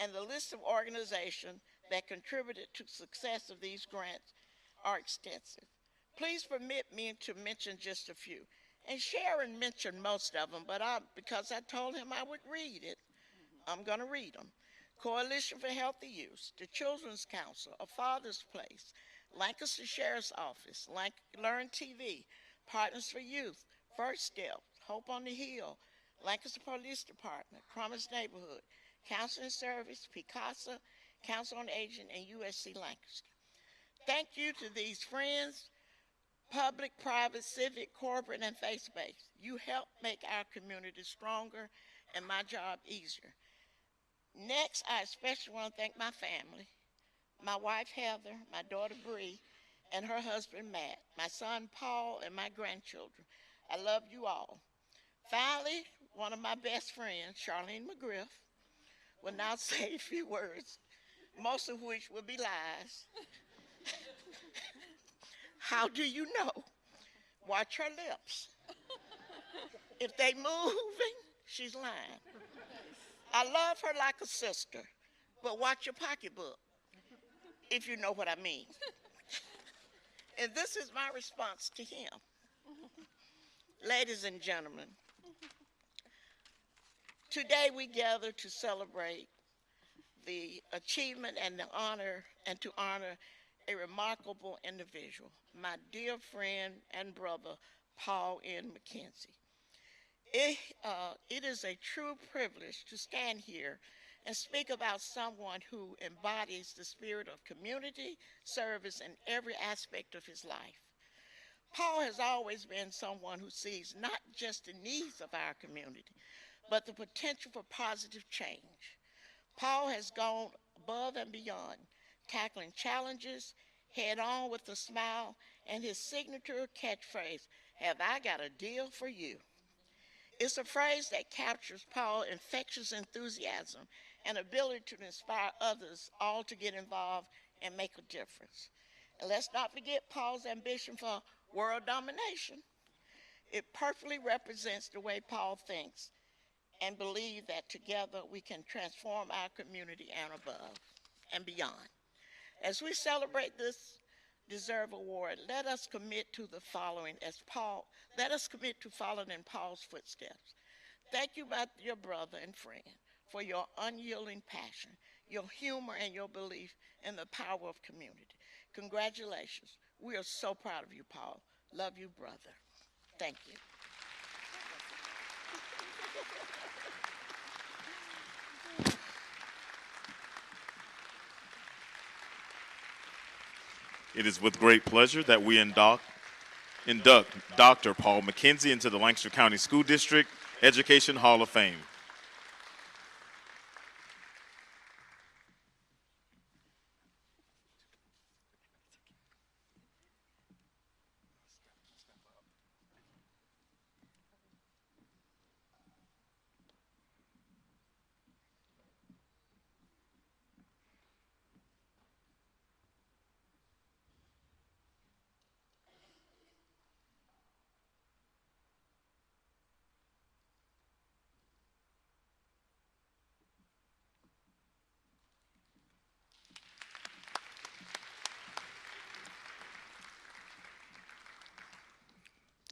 and the list of organizations that contributed to the success of these grants are extensive. Please permit me to mention just a few. And Sharon mentioned most of them, but because I told him I would read it, I'm going to read them. Coalition for Healthy Use, the Children's Council, A Father's Place, Lancaster Sheriff's Office, Learn TV, Partners for Youth, First Step, Hope on the Hill, Lancaster Police Department, Promise Neighborhood, Counseling Service, Picasa, Council on Aging, and USC Lancaster. Thank you to these friends, public, private, civic, corporate, and faith-based. You help make our community stronger and my job easier. Next, I especially want to thank my family, my wife Heather, my daughter Bree, and her husband Matt, my son Paul, and my grandchildren. I love you all. Finally, one of my best friends, Charlene McGriff, will now say a few words, most of which will be lies. How do you know? Watch her lips. If they moving, she's lying. I love her like a sister, but watch your pocketbook, if you know what I mean. And this is my response to him. Ladies and gentlemen, today we gather to celebrate the achievement and the honor, and to honor a remarkable individual, my dear friend and brother, Paul N. McKenzie. It is a true privilege to stand here and speak about someone who embodies the spirit of community service in every aspect of his life. Paul has always been someone who sees not just the needs of our community, but the potential for positive change. Paul has gone above and beyond, tackling challenges head on with a smile and his signature catchphrase, "Have I got a deal for you?" It's a phrase that captures Paul's infectious enthusiasm and ability to inspire others all to get involved and make a difference. And let's not forget Paul's ambition for world domination. It perfectly represents the way Paul thinks and believes that together we can transform our community and above and beyond. As we celebrate this deserved award, let us commit to the following let us commit to following in Paul's footsteps. Thank you, my dear brother and friend, for your unyielding passion, your humor, and your belief in the power of community. Congratulations. We are so proud of you, Paul. Love you, brother. Thank you. It is with great pleasure that we induct Dr. Paul McKenzie into the Lancaster County School District Education Hall of Fame.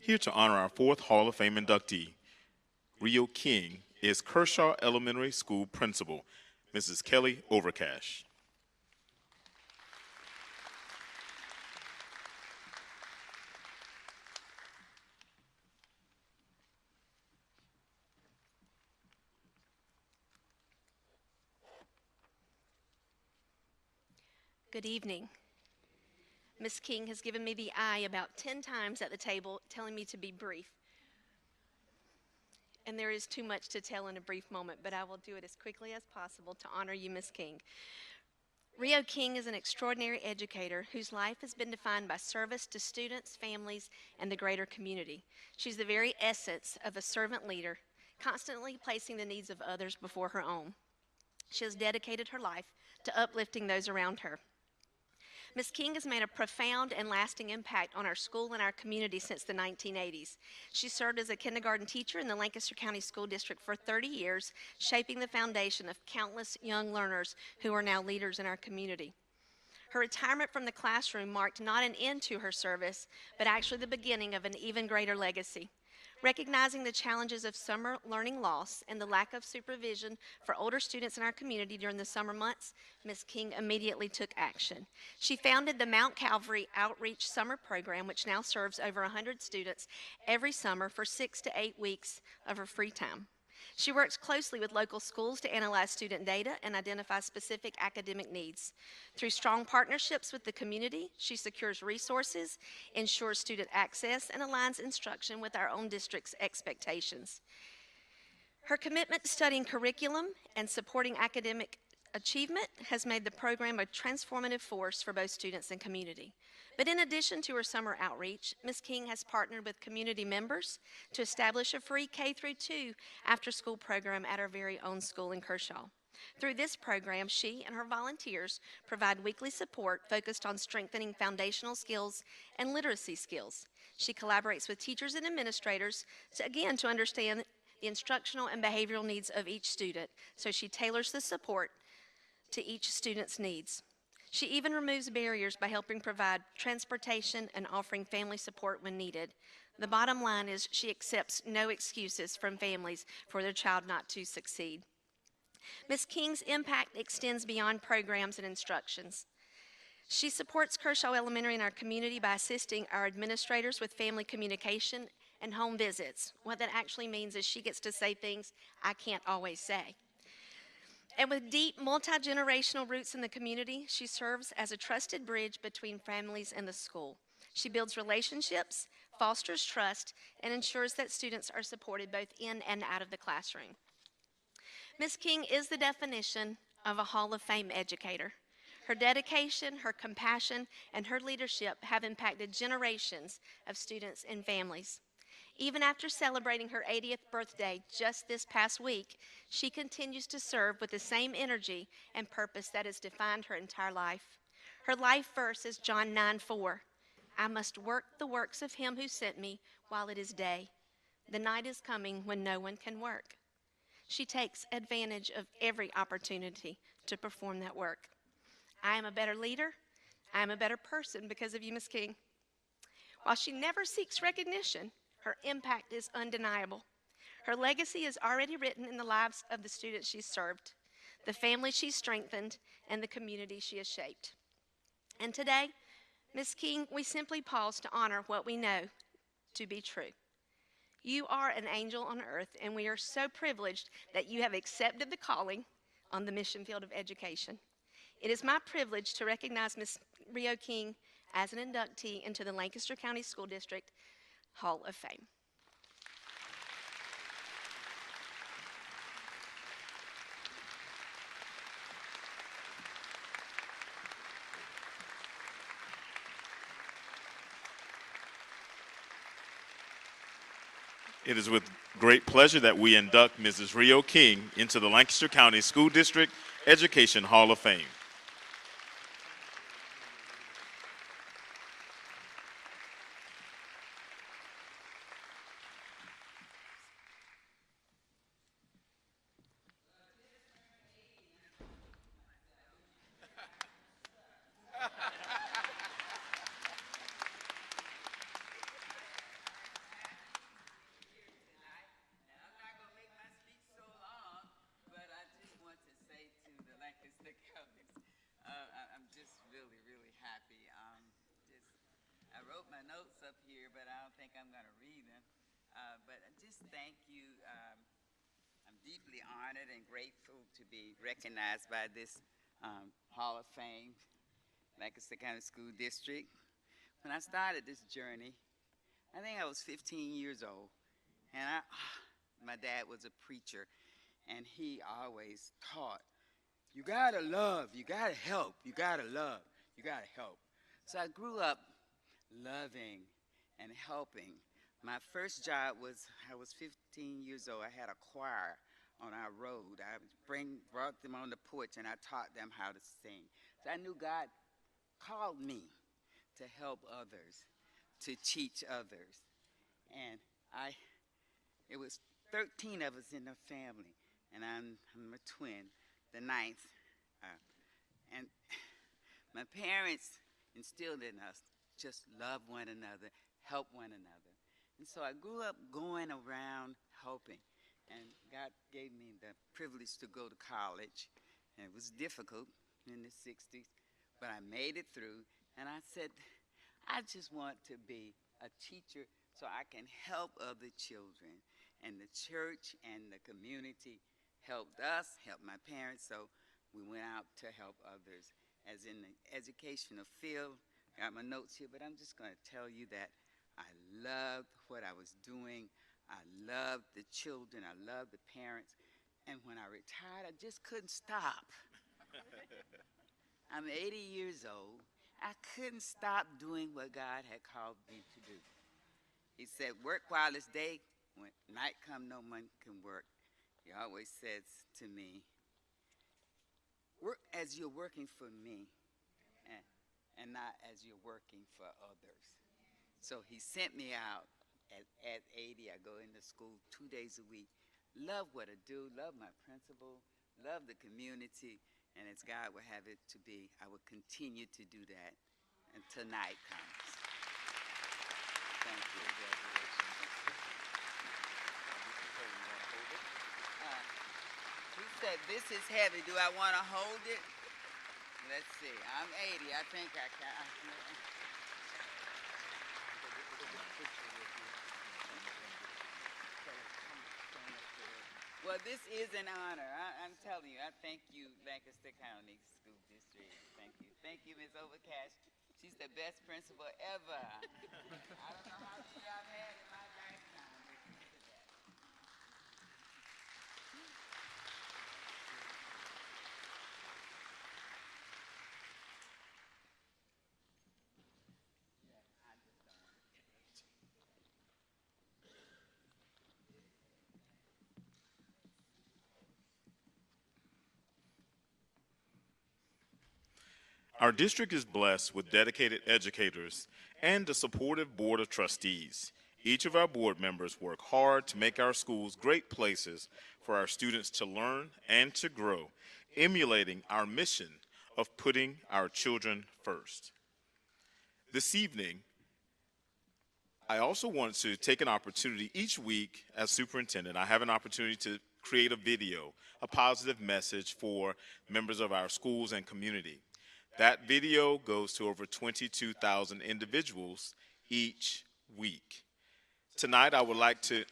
Here to honor our fourth Hall of Fame inductee, Rio King, is Kershaw Elementary School Principal, Mrs. Kelly Overcash. Good evening. Miss King has given me the eye about 10 times at the table, telling me to be brief. And there is too much to tell in a brief moment, but I will do it as quickly as possible to honor you, Miss King. Rio King is an extraordinary educator whose life has been defined by service to students, families, and the greater community. She's the very essence of a servant leader, constantly placing the needs of others before her own. She has dedicated her life to uplifting those around her. Ms. King has made a profound and lasting impact on our school and our community since the 1980s. She served as a kindergarten teacher in the Lancaster County School District for 30 years, shaping the foundation of countless young learners who are now leaders in our community. Her retirement from the classroom marked not an end to her service, but actually the beginning of an even greater legacy. Recognizing the challenges of summer learning loss and the lack of supervision for older students in our community during the summer months, Ms. King immediately took action. She founded the Mount Calvary Outreach Summer Program, which now serves over 100 students every summer for 6 to 8 weeks of her free time. She works closely with local schools to analyze student data and identify specific academic needs. Through strong partnerships with the community, she secures resources, ensures student access, and aligns instruction with our own district's expectations. Her commitment to studying curriculum and supporting academic achievement has made the program a transformative force for both students and community. But in addition to her summer outreach, Ms. King has partnered with community members to establish a free K-2 after-school program at our very own school in Kershaw. Through this program, she and her volunteers provide weekly support focused on strengthening foundational skills and literacy skills. She collaborates with teachers and administrators to understand the instructional and behavioral needs of each student, so she tailors the support to each student's needs. She even removes barriers by helping provide transportation and offering family support when needed. The bottom line is she accepts no excuses from families for their child not to succeed. Ms. King's impact extends beyond programs and instructions. She supports Kershaw Elementary in our community by assisting our administrators with family communication and home visits. What that actually means is she gets to say things I can't always say. And with deep multi-generational roots in the community, she serves as a trusted bridge between families and the school. She builds relationships, fosters trust, and ensures that students are supported both in and out of the classroom. Ms. King is the definition of a Hall of Fame educator. Her dedication, her compassion, and her leadership have impacted generations of students and families. Even after celebrating her 80th birthday just this past week, she continues to serve with the same energy and purpose that has defined her entire life. Her life verse is John 9:4. I must work the works of him who sent me while it is day. The night is coming when no one can work. She takes advantage of every opportunity to perform that work. I am a better leader. I am a better person because of you, Ms. King. While she never seeks recognition, her impact is undeniable. Her legacy is already written in the lives of the students she's served, the family she's strengthened, and the community she has shaped. And today, Ms. King, we simply pause to honor what we know to be true. You are an angel on earth, and we are so privileged that you have accepted the calling on the mission field of education. It is my privilege to recognize Ms. Rio King as an inductee into the Lancaster County School District Hall of Fame. It is with great pleasure that we induct Mrs. Rio King into the Lancaster County School District Education Hall of Fame. I'm just really, really happy. I wrote my notes up here, but I don't think I'm going to read them. But just thank you. I'm deeply honored and grateful to be recognized by this Hall of Fame, Lancaster County School District. When I started this journey, I think I was 15 years old, and my dad was a preacher, and he always taught, you gotta love, you gotta help, you gotta love, you gotta help. So I grew up loving and helping. My first job was, I was 15 years old. I had a choir on our road. I brought them on the porch and I taught them how to sing. So I knew God called me to help others, to teach others. And it was 13 of us in the family, and I'm a twin, the ninth. And my parents instilled in us just love one another, help one another. And so I grew up going around helping. And God gave me the privilege to go to college. And it was difficult in the 60s, but I made it through. And I said, I just want to be a teacher so I can help other children. And the church and the community helped us, helped my parents, so we went out to help others. As in the educational field, got my notes here, but I'm just going to tell you that I loved what I was doing. I loved the children. I loved the parents. And when I retired, I just couldn't stop. I'm 80 years old. I couldn't stop doing what God had called me to do. He said, work while it's day. When night come, no one can work. He always says to me, work as you're working for me and not as you're working for others. So he sent me out at 80. I go into school 2 days a week. Love what I do, love my principal, love the community, and as God will have it to be, I will continue to do that until night comes. Thank you. He said, this is heavy. Do I want to hold it? Let's see. I'm 80. I think I can. Well, this is an honor. I'm telling you, I thank you, Lancaster County School District. Thank you. Thank you, Ms. Overcash. She's the best principal ever. I don't know how many I've had in my lifetime. Listen to that. Our district is blessed with dedicated educators and a supportive board of trustees. Each of our board members work hard to make our schools great places for our students to learn and to grow, emulating our mission of putting our children first. This evening, I also want to take an opportunity each week as superintendent. I have an opportunity to create a video, a positive message for members of our schools and community. That video goes to over 22,000 individuals each week. Tonight I would like to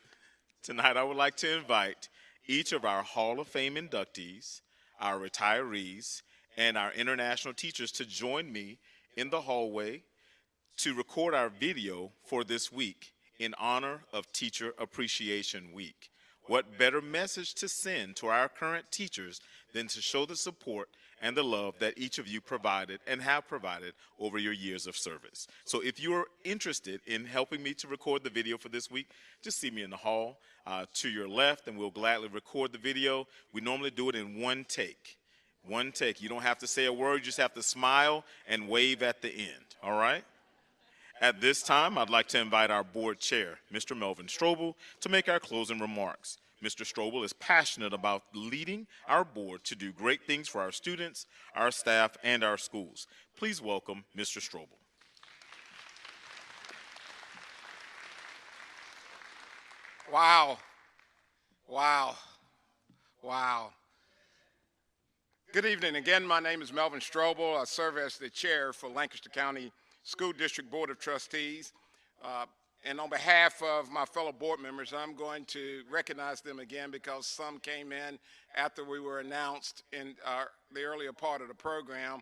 invite each of our Hall of Fame inductees, our retirees, and our international teachers to join me in the hallway to record our video for this week in honor of Teacher Appreciation Week. What better message to send to our current teachers than to show the support and the love that each of you provided and have provided over your years of service. So if you are interested in helping me to record the video for this week, just see me in the hall to your left, and we'll gladly record the video. We normally do it in one take. One take. You don't have to say a word, you just have to smile and wave at the end, all right? At this time, I'd like to invite our board chair, Mr. Melvin Strobel, to make our closing remarks. Mr. Strobel is passionate about leading our board to do great things for our students, our staff, and our schools. Please welcome Mr. Strobel. Wow. Wow. Wow. Good evening. Again, my name is Melvin Strobel. I serve as the chair for Lancaster County School District Board of Trustees. And on behalf of my fellow board members, I'm going to recognize them again because some came in after we were announced in the earlier part of the program.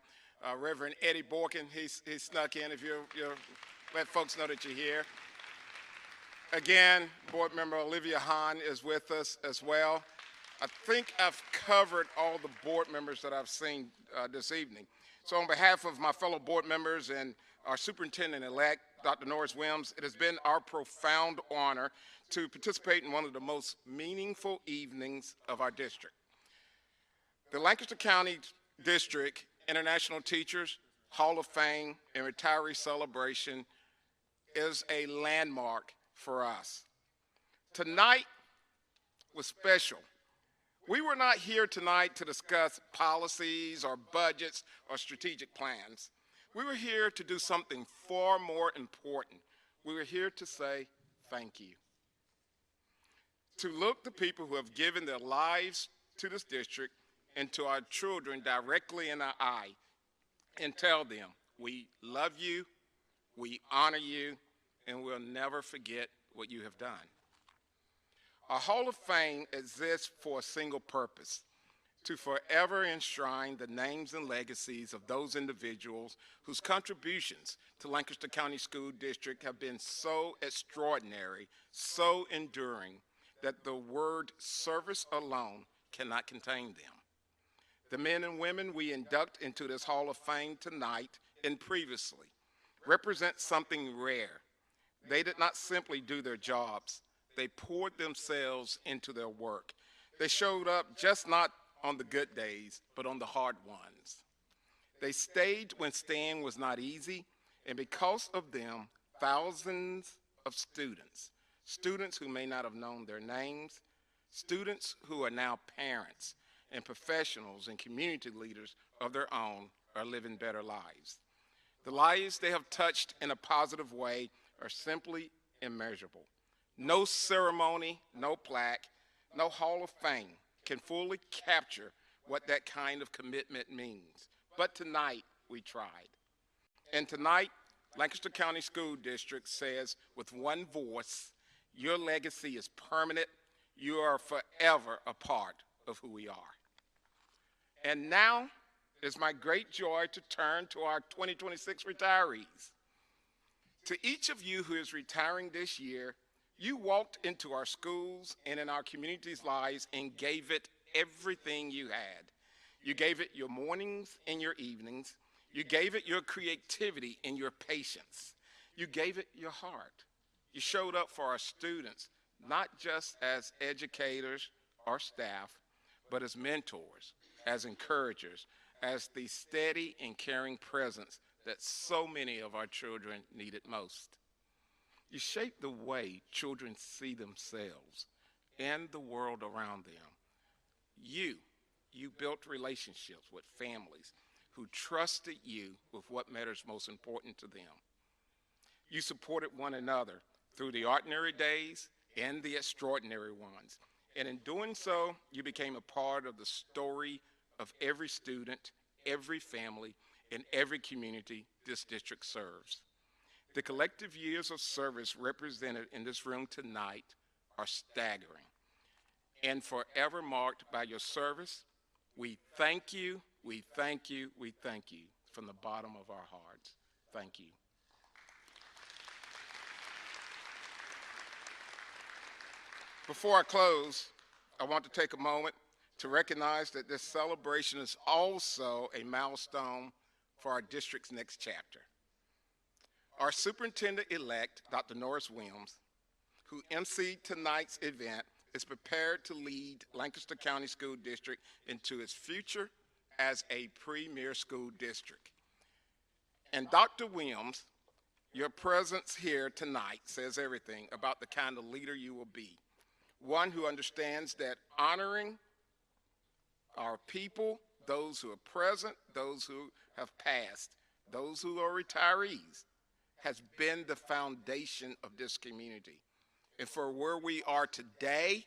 Reverend Eddie Borkin, he snuck in. If you'll let folks know that you're here. Again, board member Olivia Hahn is with us as well. I think I've covered all the board members that I've seen this evening. So on behalf of my fellow board members and our superintendent-elect, Dr. Norris Williams, it has been our profound honor to participate in one of the most meaningful evenings of our district. The Lancaster County District International Teachers Hall of Fame and Retiree Celebration is a landmark for us. Tonight was special. We were not here tonight to discuss policies or budgets or strategic plans. We were here to do something far more important. We were here to say thank you. To look the people who have given their lives to this district and to our children directly in the eye and tell them, we love you, we honor you, and we'll never forget what you have done. Our Hall of Fame exists for a single purpose: to forever enshrine the names and legacies of those individuals whose contributions to Lancaster County School District have been so extraordinary, so enduring, that the word service alone cannot contain them. The men and women we induct into this Hall of Fame tonight and previously represent something rare. They did not simply do their jobs. They poured themselves into their work. They showed up just not on the good days, but on the hard ones. They stayed when staying was not easy, and because of them, thousands of students who may not have known their names, students who are now parents and professionals and community leaders of their own, are living better lives. The lives they have touched in a positive way are simply immeasurable. No ceremony, no plaque, no Hall of Fame can fully capture what that kind of commitment means. But tonight, we tried. And tonight, Lancaster County School District says with one voice, your legacy is permanent. You are forever a part of who we are. And now, it's my great joy to turn to our 2026 retirees. To each of you who is retiring this year, you walked into our schools and in our community's lives and gave it everything you had. You gave it your mornings and your evenings. You gave it your creativity and your patience. You gave it your heart. You showed up for our students, not just as educators or staff, but as mentors, as encouragers, as the steady and caring presence that so many of our children needed most. You shape the way children see themselves and the world around them. You built relationships with families who trusted you with what matters most important to them. You supported one another through the ordinary days and the extraordinary ones. And in doing so, you became a part of the story of every student, every family, and every community this district serves. The collective years of service represented in this room tonight are staggering and forever marked by your service. We thank you, we thank you, we thank you from the bottom of our hearts. Thank you. Before I close, I want to take a moment to recognize that this celebration is also a milestone for our district's next chapter. Our superintendent-elect, Dr. Norris Williams, who emceed tonight's event, is prepared to lead Lancaster County School District into its future as a premier school district. And Dr. Williams, your presence here tonight says everything about the kind of leader you will be. One who understands that honoring our people, those who are present, those who have passed, those who are retirees, has been the foundation of this community. And for where we are today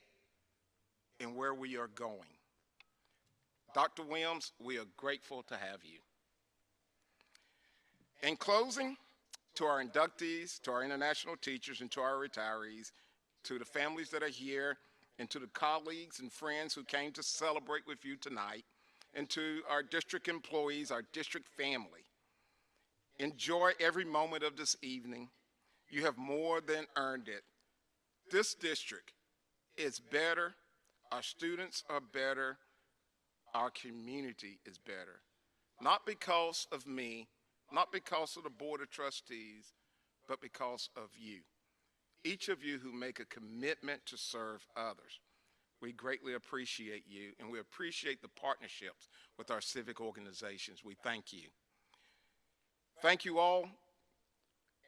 and where we are going. Dr. Williams, we are grateful to have you. In closing, to our inductees, to our international teachers, and to our retirees, to the families that are here, and to the colleagues and friends who came to celebrate with you tonight, and to our district employees, our district family, enjoy every moment of this evening. You have more than earned it. This district is better, our students are better, our community is better. Not because of me, not because of the Board of Trustees, but because of you. Each of you who make a commitment to serve others. We greatly appreciate you, and we appreciate the partnerships with our civic organizations. We thank you. Thank you all,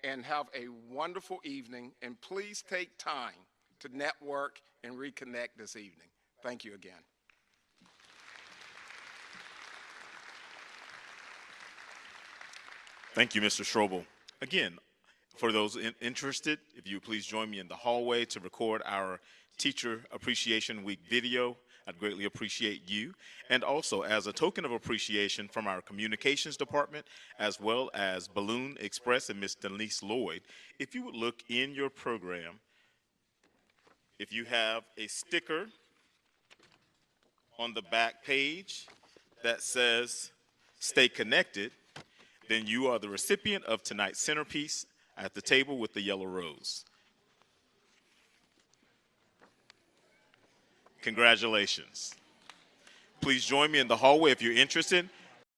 and have a wonderful evening, and please take time to network and reconnect this evening. Thank you again. Thank you, Mr. Strobel. Again, For those interested, if you would please join me in the hallway to record our Teacher Appreciation Week video. I'd greatly appreciate you. And also, as a token of appreciation from our communications department, as well as Balloon Express and Miss Denise Lloyd, if you would look in your program, if you have a sticker on the back page that says "Stay Connected," then you are the recipient of tonight's centerpiece at the table with the yellow rose. Congratulations. Please join me in the hallway if you're interested